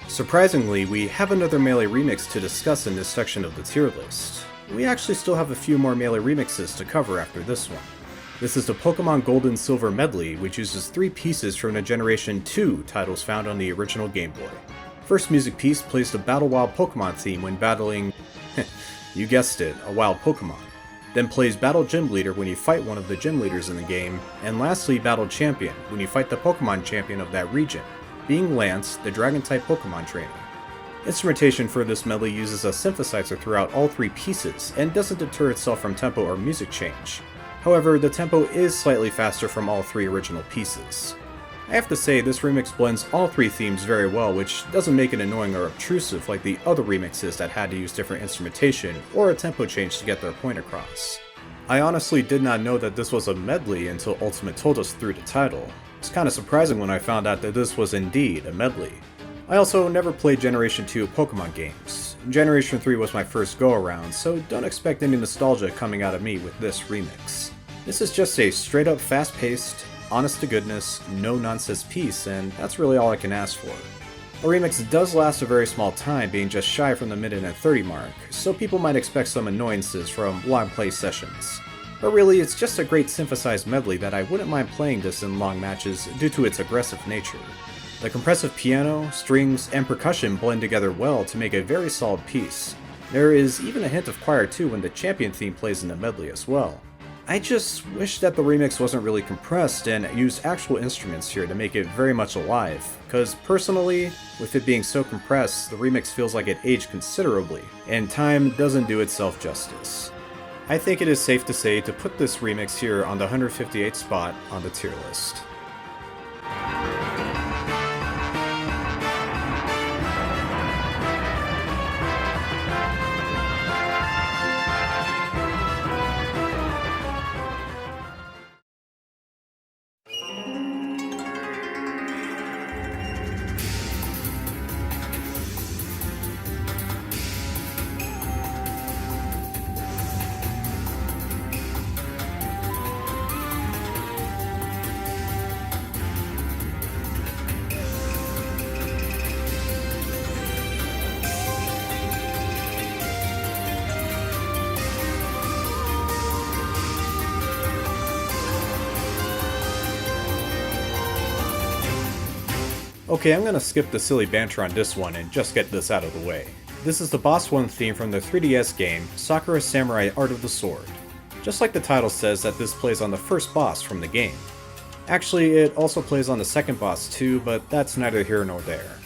Speaker 1: Surprisingly, we have another Melee remix to discuss in this section of the tier list. We actually still have a few more Melee remixes to cover after this one. This is the Pokemon Gold and Silver medley, which uses 3 pieces from the Generation 2 titles found on the original Game Boy. First music piece plays the Battle Wild Pokemon theme when battling, you guessed it, a wild Pokemon. Then plays Battle Gym Leader when you fight one of the gym leaders in the game, and lastly Battle Champion when you fight the Pokemon champion of that region, being Lance, the Dragon-type Pokemon trainer. Instrumentation for this medley uses a synthesizer throughout all 3 pieces, and doesn't deter itself from tempo or music change. However, the tempo is slightly faster from all 3 original pieces. I have to say, this remix blends all 3 themes very well, which doesn't make it annoying or obtrusive like the other remixes that had to use different instrumentation or a tempo change to get their point across. I honestly did not know that this was a medley until Ultimate told us through the title. It's kinda surprising when I found out that this was indeed a medley. I also never played Generation 2 Pokemon games. Generation 3 was my first go-around, so don't expect any nostalgia coming out of me with this remix. This is just a straight-up fast-paced, honest-to-goodness, no-nonsense piece, and that's really all I can ask for. The remix does last a very small time, being just shy from the minute and 30 mark, so people might expect some annoyances from long play sessions. But really, it's just a great synthesized medley that I wouldn't mind playing this in long matches due to its aggressive nature. The compressive piano, strings, and percussion blend together well to make a very solid piece. There is even a hint of choir too when the champion theme plays in the medley as well. I just wish that the remix wasn't really compressed and used actual instruments here to make it very much alive, cause personally, with it being so compressed, the remix feels like it aged considerably, and time doesn't do itself justice. I think it is safe to say to put this remix here on the 158th spot on the tier list. Okay, I'm gonna skip the silly banter on this one and just get this out of the way. This is the Boss 1 theme from the 3DS game, Sakura Samurai Art of the Sword. Just like the title says that this plays on the first boss from the game. Actually, it also plays on the second boss too, but that's neither here nor there.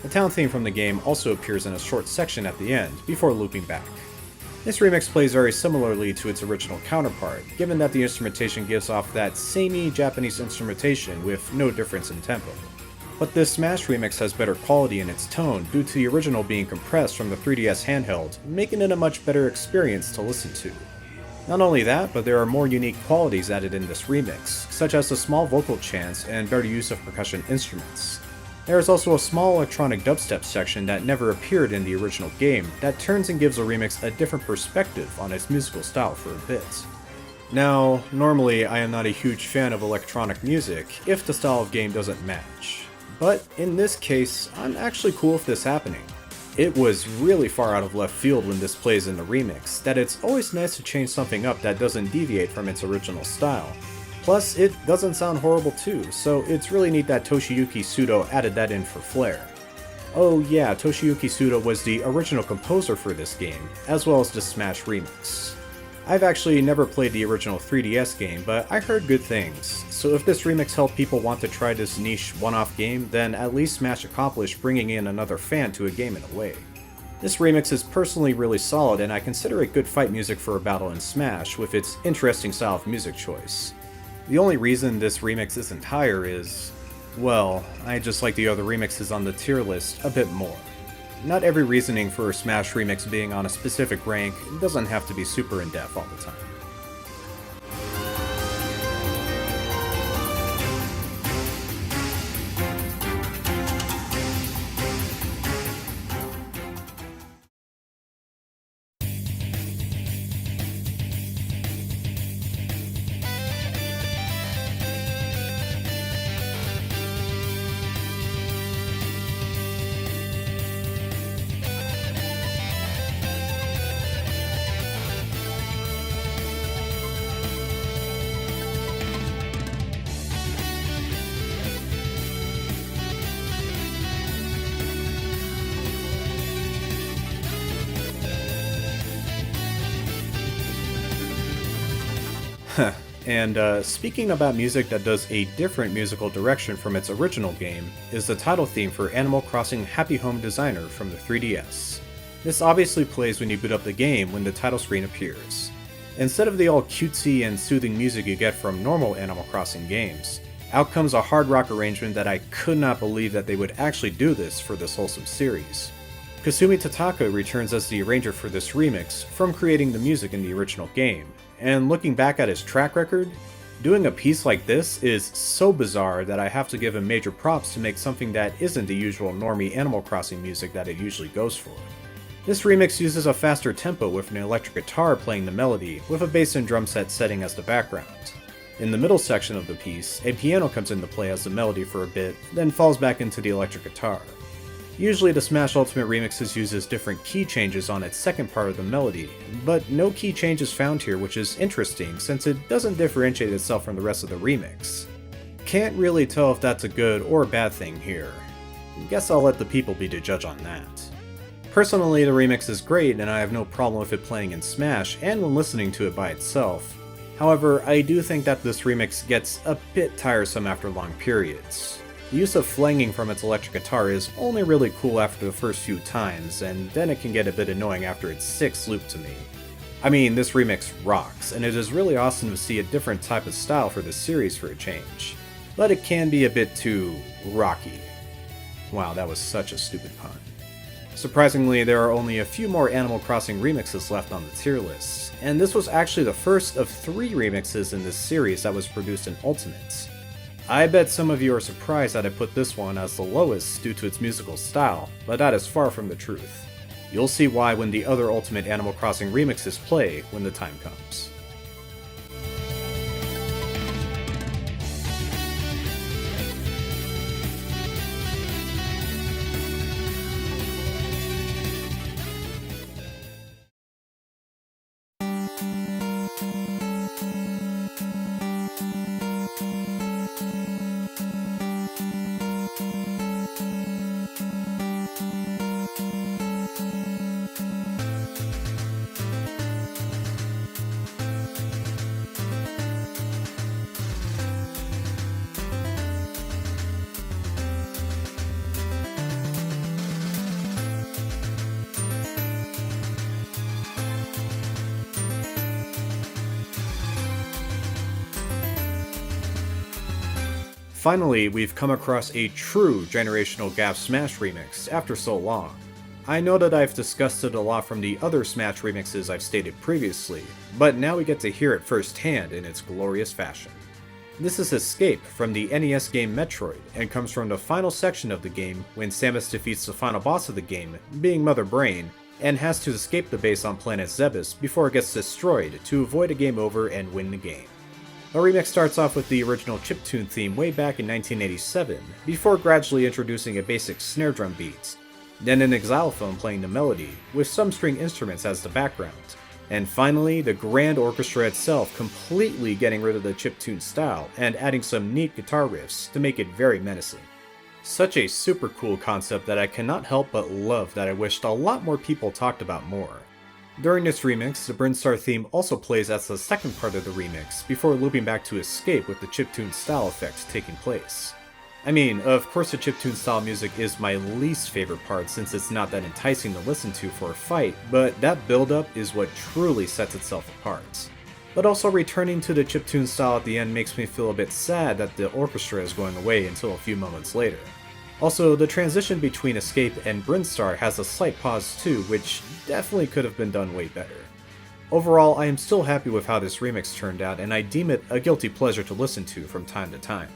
Speaker 1: The town theme from the game also appears in a short section at the end, before looping back. This remix plays very similarly to its original counterpart, given that the instrumentation gives off that samey Japanese instrumentation with no difference in tempo. But this Smash remix has better quality in its tone due to the original being compressed from the 3DS handheld, making it a much better experience to listen to. Not only that, but there are more unique qualities added in this remix, such as the small vocal chants and better use of percussion instruments. There is also a small electronic dubstep section that never appeared in the original game that turns and gives the remix a different perspective on its musical style for a bit. Now, normally I am not a huge fan of electronic music if the style of game doesn't match, but in this case, I'm actually cool with this happening. It was really far out of left field when this plays in the remix, that it's always nice to change something up that doesn't deviate from its original style. Plus, it doesn't sound horrible too, so it's really neat that Toshiyuki Sudo added that in for flair. Oh yeah, Toshiyuki Sudo was the original composer for this game, as well as the Smash remix. I've actually never played the original 3DS game, but I heard good things, so if this remix helped people want to try this niche one-off game, then at least Smash accomplished bringing in another fan to a game in a way. This remix is personally really solid, and I consider it good fight music for a battle in Smash with its interesting style of music choice. The only reason this remix isn't higher is, well, I just like the other remixes on the tier list a bit more. Not every reasoning for a Smash remix being on a specific rank doesn't have to be super in-depth all the time. And speaking about music that does a different musical direction from its original game, is the title theme for Animal Crossing Happy Home Designer from the 3DS. This obviously plays when you boot up the game when the title screen appears. Instead of the all cutesy and soothing music you get from normal Animal Crossing games, out comes a hard rock arrangement that I could not believe that they would actually do this for this wholesome series. Kasumi Tataka returns as the arranger for this remix from creating the music in the original game, and looking back at his track record, doing a piece like this is so bizarre that I have to give him major props to make something that isn't the usual normie Animal Crossing music that it usually goes for. This remix uses a faster tempo with an electric guitar playing the melody, with a bass and drum set setting as the background. In the middle section of the piece, a piano comes into play as the melody for a bit, then falls back into the electric guitar. Usually the Smash Ultimate Remixes uses different key changes on its second part of the melody, but no key change is found here, which is interesting since it doesn't differentiate itself from the rest of the remix. Can't really tell if that's a good or bad thing here. Guess I'll let the people be the judge on that. Personally, the remix is great and I have no problem with it playing in Smash and when listening to it by itself. However, I do think that this remix gets a bit tiresome after long periods. The use of flanging from its electric guitar is only really cool after the first few times, and then it can get a bit annoying after its sixth loop to me. I mean, this remix rocks, and it is really awesome to see a different type of style for this series for a change. But it can be a bit too rocky. Wow, that was such a stupid pun. Surprisingly, there are only a few more Animal Crossing remixes left on the tier list, and this was actually the first of 3 remixes in this series that was produced in Ultimate. I bet some of you are surprised that I put this one as the lowest due to its musical style, but that is far from the truth. You'll see why when the other Ultimate Animal Crossing remixes play when the time comes. Finally, we've come across a true generational gap Smash remix after so long. I know that I've discussed it a lot from the other Smash remixes I've stated previously, but now we get to hear it firsthand in its glorious fashion. This is Escape from the NES game Metroid, and comes from the final section of the game when Samus defeats the final boss of the game, being Mother Brain, and has to escape the base on planet Zebes before it gets destroyed to avoid a game over and win the game. The remix starts off with the original chiptune theme way back in 1987, before gradually introducing a basic snare drum beat, then an xylophone playing the melody, with some string instruments as the background, and finally the grand orchestra itself completely getting rid of the chiptune style and adding some neat guitar riffs to make it very menacing. Such a super cool concept that I cannot help but love that I wished a lot more people talked about more. During this remix, the Brinstar theme also plays as the second part of the remix, before looping back to Escape with the chiptune style effect taking place. I mean, of course the chiptune style music is my least favorite part since it's not that enticing to listen to for a fight, but that build-up is what truly sets itself apart. But also returning to the chiptune style at the end makes me feel a bit sad that the orchestra is going away until a few moments later. Also, the transition between Escape and Brinstar has a slight pause too, which definitely could have been done way better. Overall, I am still happy with how this remix turned out, and I deem it a guilty pleasure to listen to from time to time.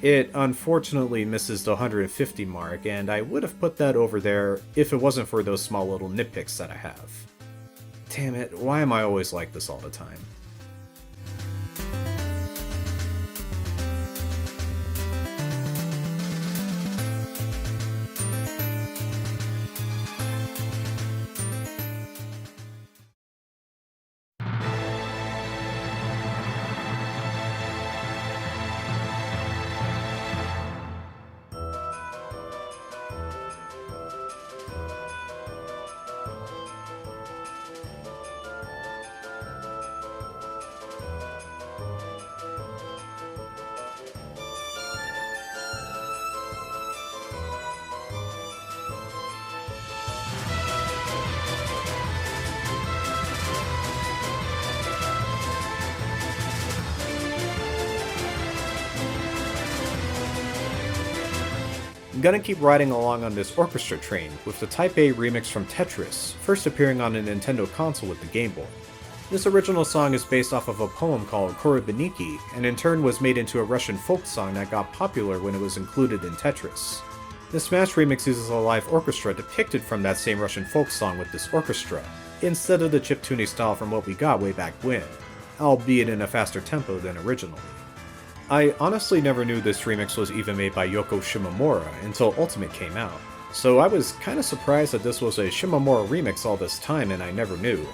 Speaker 1: It unfortunately misses the 150 mark, and I would have put that over there if it wasn't for those small little nitpicks that I have. Damn it, why am I always like this all the time? I'm gonna keep riding along on this orchestra train, with the Type A remix from Tetris, first appearing on a Nintendo console with the Game Boy. This original song is based off of a poem called Korybeniki, and in turn was made into a Russian folk song that got popular when it was included in Tetris. The Smash remix uses a live orchestra depicted from that same Russian folk song with this orchestra, instead of the chiptuning style from what we got way back when, albeit in a faster tempo than originally. I honestly never knew this remix was even made by Yoko Shimomura until Ultimate came out, so I was kinda surprised that this was a Shimomura remix all this time and I never knew.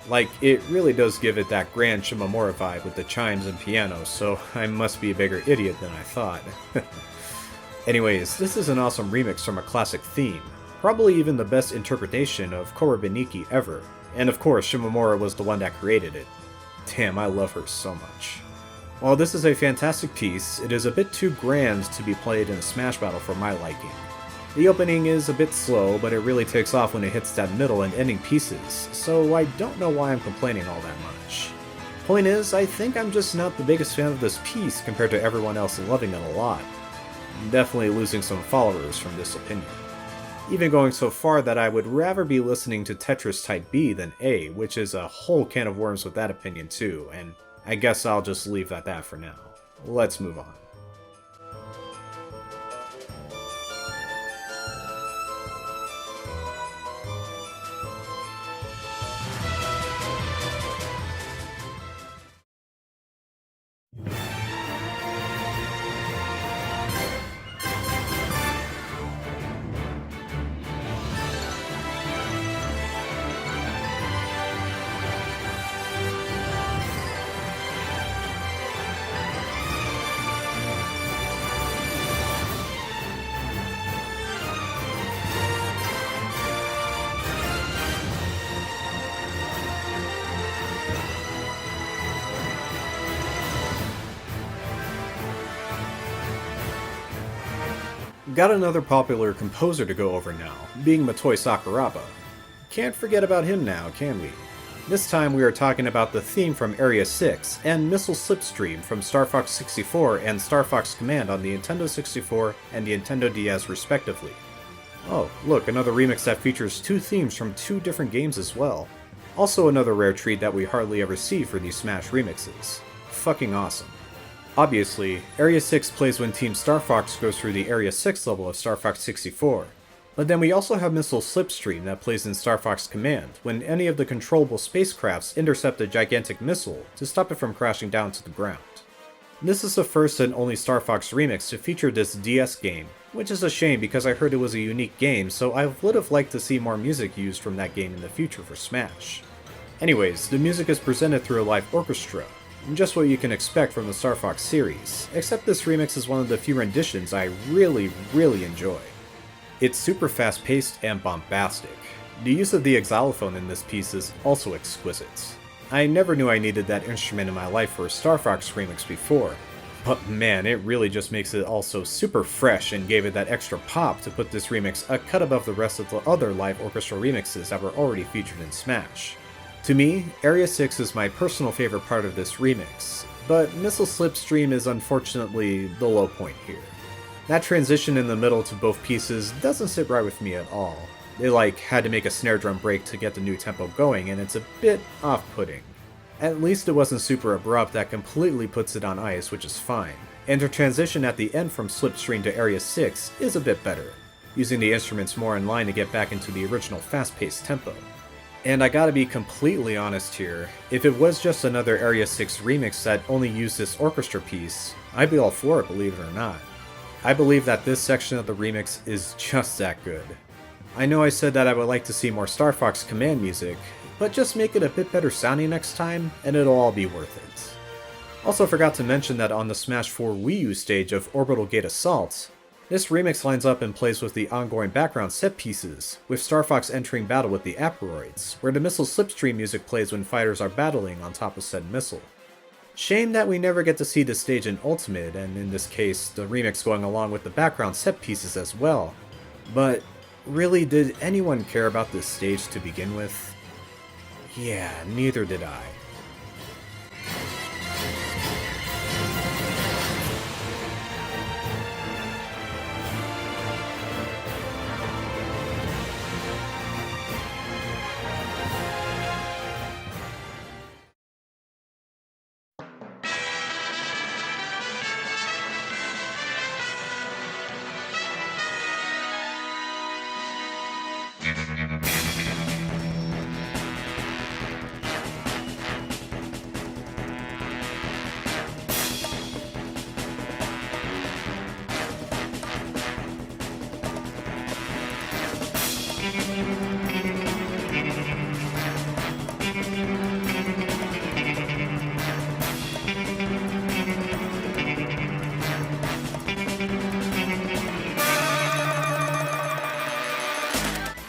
Speaker 1: Like, it really does give it that grand Shimomura vibe with the chimes and piano, so I must be a bigger idiot than I thought. Anyways, this is an awesome remix from a classic theme, probably even the best interpretation of Korybeniki ever, and of course Shimomura was the one that created it. Damn, I love her so much. While this is a fantastic piece, it is a bit too grand to be played in a Smash battle for my liking. The opening is a bit slow, but it really takes off when it hits that middle and ending pieces, so I don't know why I'm complaining all that much. Point is, I think I'm just not the biggest fan of this piece compared to everyone else loving it a lot. I'm definitely losing some followers from this opinion. Even going so far that I would rather be listening to Tetris Type B than A, which is a whole can of worms with that opinion too, and I guess I'll just leave it at that for now. Let's move on. Got another popular composer to go over now, being Motoi Sakuraba. Can't forget about him now, can we? This time we are talking about the theme from Area 6 and Missile Slipstream from Star Fox 64 and Star Fox Command on the Nintendo 64 and the Nintendo DS respectively. Oh, look, another remix that features two themes from two different games as well. Also another rare treat that we hardly ever see for these Smash remixes. Fucking awesome. Obviously, Area 6 plays when Team Star Fox goes through the Area 6 level of Star Fox 64. But then we also have Missile Slipstream that plays in Star Fox Command, when any of the controllable spacecrafts intercept a gigantic missile to stop it from crashing down to the ground. This is the first and only Star Fox remix to feature this DS game, which is a shame because I heard it was a unique game, so I would have liked to see more music used from that game in the future for Smash. Anyways, the music is presented through a live orchestra, just what you can expect from the Star Fox series, except this remix is one of the few renditions I really enjoy. It's super fast-paced and bombastic. The use of the xylophone in this piece is also exquisite. I never knew I needed that instrument in my life for a Star Fox remix before, but man, it really just makes it also super fresh and gave it that extra pop to put this remix a cut above the rest of the other live orchestra remixes that were already featured in Smash. To me, Area 6 is my personal favorite part of this remix, but Missile Slipstream is unfortunately the low point here. That transition in the middle to both pieces doesn't sit right with me at all. They had to make a snare drum break to get the new tempo going, and it's a bit off-putting. At least it wasn't super abrupt that completely puts it on ice, which is fine. And the transition at the end from Slipstream to Area 6 is a bit better, using the instruments more in line to get back into the original fast-paced tempo. And I gotta be completely honest here, if it was just another Area 6 remix that only used this orchestra piece, I'd be all for it, believe it or not. I believe that this section of the remix is just that good. I know I said that I would like to see more Star Fox Command music, but just make it a bit better sounding next time, and it'll all be worth it. Also forgot to mention that on the Smash 4 Wii U stage of Orbital Gate Assault, this remix lines up and plays with the ongoing background set pieces, with Star Fox entering battle with the Aperoids, where the Missile Slipstream music plays when fighters are battling on top of said missile. Shame that we never get to see this stage in Ultimate, and in this case, the remix going along with the background set pieces as well. But really, did anyone care about this stage to begin with? Yeah, neither did I.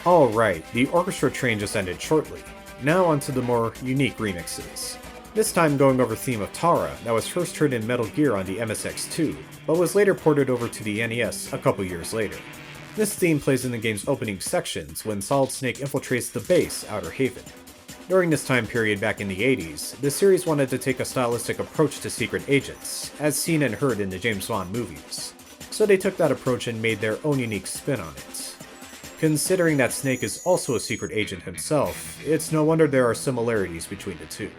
Speaker 1: Alright, the orchestra train just ended shortly. Now onto the more unique remixes. This time going over theme of Tara that was first heard in Metal Gear on the MSX2, but was later ported over to the NES a couple years later. This theme plays in the game's opening sections when Solid Snake infiltrates the base, Outer Haven. During this time period back in the 80s, the series wanted to take a stylistic approach to secret agents, as seen and heard in the James Bond movies. So they took that approach and made their own unique spin on it. Considering that Snake is also a secret agent himself, it's no wonder there are similarities between the two.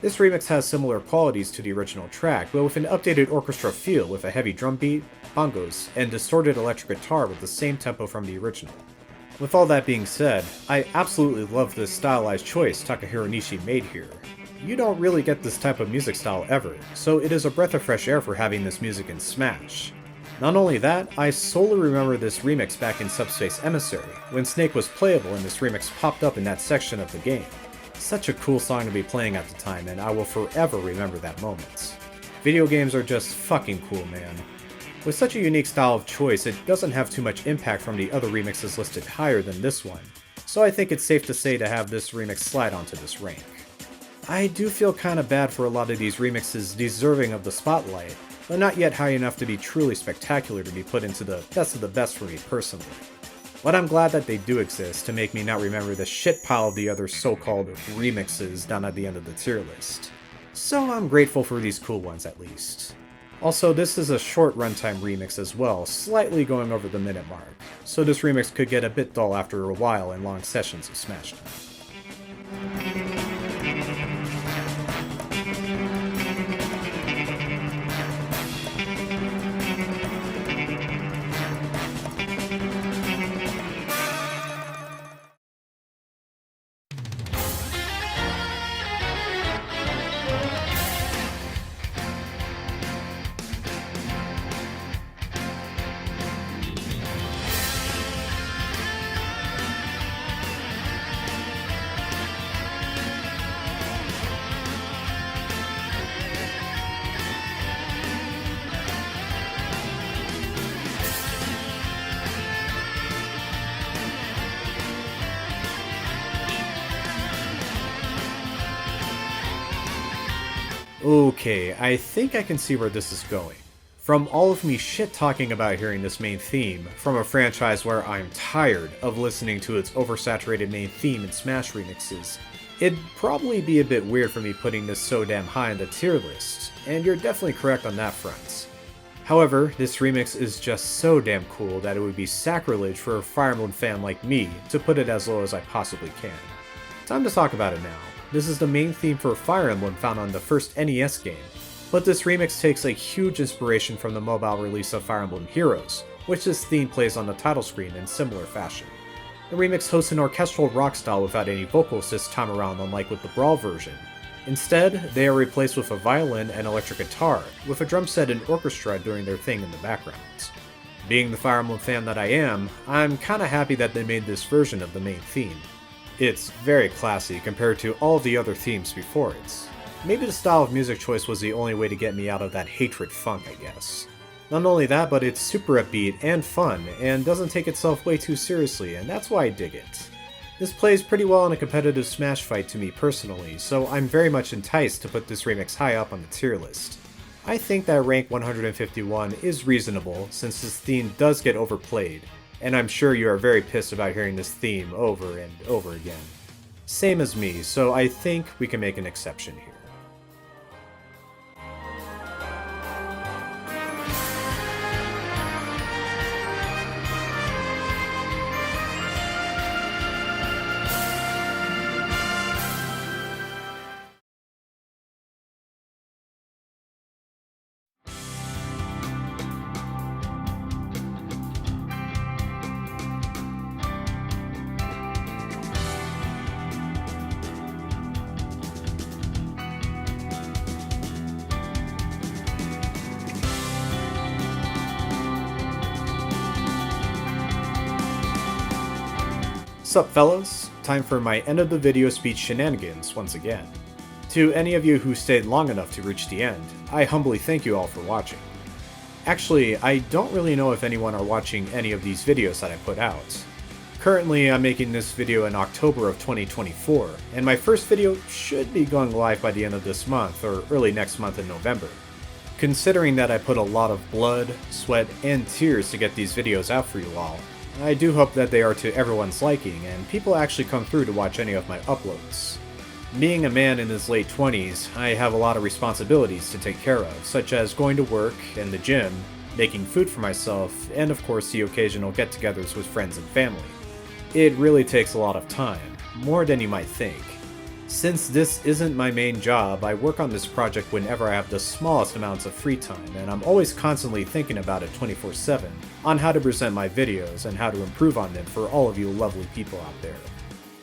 Speaker 1: This remix has similar qualities to the original track, but with an updated orchestra feel with a heavy drum beat, bongos, and distorted electric guitar with the same tempo from the original. With all that being said, I absolutely love this stylized choice Takahiro Nishi made here. You don't really get this type of music style ever, so it is a breath of fresh air for having this music in Smash. Not only that, I solely remember this remix back in Subspace Emissary, when Snake was playable and this remix popped up in that section of the game. Such a cool song to be playing at the time, and I will forever remember that moment. Video games are just fucking cool, man. With such a unique style of choice, it doesn't have too much impact from the other remixes listed higher than this one, so I think it's safe to say to have this remix slide onto this rank. I do feel kinda bad for a lot of these remixes deserving of the spotlight, but not yet high enough to be truly spectacular to be put into the best of the best for me personally. But I'm glad that they do exist to make me not remember the shit pile of the other so-called remixes down at the end of the tier list. So I'm grateful for these cool ones at least. Also, this is a short runtime remix as well, slightly going over the minute mark, so this remix could get a bit dull after a while in long sessions of Smash Time. Okay, I think I can see where this is going. From all of me shit-talking about hearing this main theme, from a franchise where I'm tired of listening to its oversaturated main theme in Smash remixes, it'd probably be a bit weird for me putting this so damn high in the tier list, and you're definitely correct on that front. However, this remix is just so damn cool that it would be sacrilege for a Fire Emblem fan like me to put it as low as I possibly can. Time to talk about it now. This is the main theme for Fire Emblem found on the first NES game, but this remix takes a huge inspiration from the mobile release of Fire Emblem Heroes, which this theme plays on the title screen in similar fashion. The remix hosts an orchestral rock style without any vocals this time around, unlike with the Brawl version. Instead, they are replaced with a violin and electric guitar, with a drum set and orchestra doing their thing in the background. Being the Fire Emblem fan that I am, I'm kinda happy that they made this version of the main theme. It's very classy compared to all the other themes before it. Maybe the style of music choice was the only way to get me out of that hatred funk, I guess. Not only that, but it's super upbeat and fun, and doesn't take itself way too seriously, and that's why I dig it. This plays pretty well in a competitive Smash fight to me personally, so I'm very much enticed to put this remix high up on the tier list. I think that rank 151 is reasonable, since this theme does get overplayed, and I'm sure you are very pissed about hearing this theme over and over again. Same as me, so I think we can make an exception here. Sup fellas, time for my end of the video speech shenanigans once again. To any of you who stayed long enough to reach the end, I humbly thank you all for watching. Actually, I don't really know if anyone are watching any of these videos that I put out. Currently, I'm making this video in October of 2024, and my first video should be going live by the end of this month or early next month in November. Considering that I put a lot of blood, sweat, and tears to get these videos out for you all, I do hope that they are to everyone's liking and people actually come through to watch any of my uploads. Being a man in his late 20s, I have a lot of responsibilities to take care of, such as going to work and the gym, making food for myself, and of course the occasional get-togethers with friends and family. It really takes a lot of time, more than you might think. Since this isn't my main job, I work on this project whenever I have the smallest amounts of free time, and I'm always constantly thinking about it 24/7 on how to present my videos and how to improve on them for all of you lovely people out there.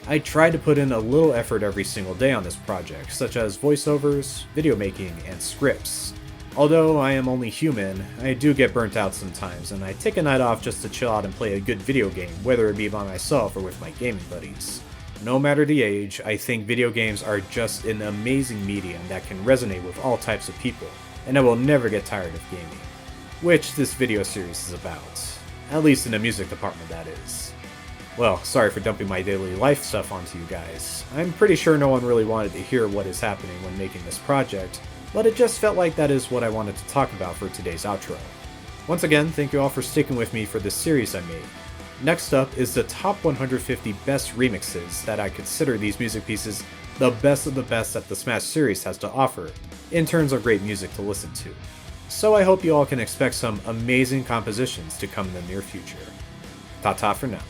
Speaker 1: I try to put in a little effort every single day on this project, such as voiceovers, video making, and scripts. Although I am only human, I do get burnt out sometimes, and I take a night off just to chill out and play a good video game, whether it be by myself or with my gaming buddies. No matter the age, I think video games are just an amazing medium that can resonate with all types of people, and I will never get tired of gaming. Which this video series is about. At least in the music department, that is. Well, sorry for dumping my daily life stuff onto you guys. I'm pretty sure no one really wanted to hear what is happening when making this project, but it just felt like that is what I wanted to talk about for today's outro. Once again, thank you all for sticking with me for this series I made. Next up is the top 150 best remixes that I consider these music pieces the best of the best that the Smash series has to offer, in terms of great music to listen to. So I hope you all can expect some amazing compositions to come in the near future. Ta-ta for now.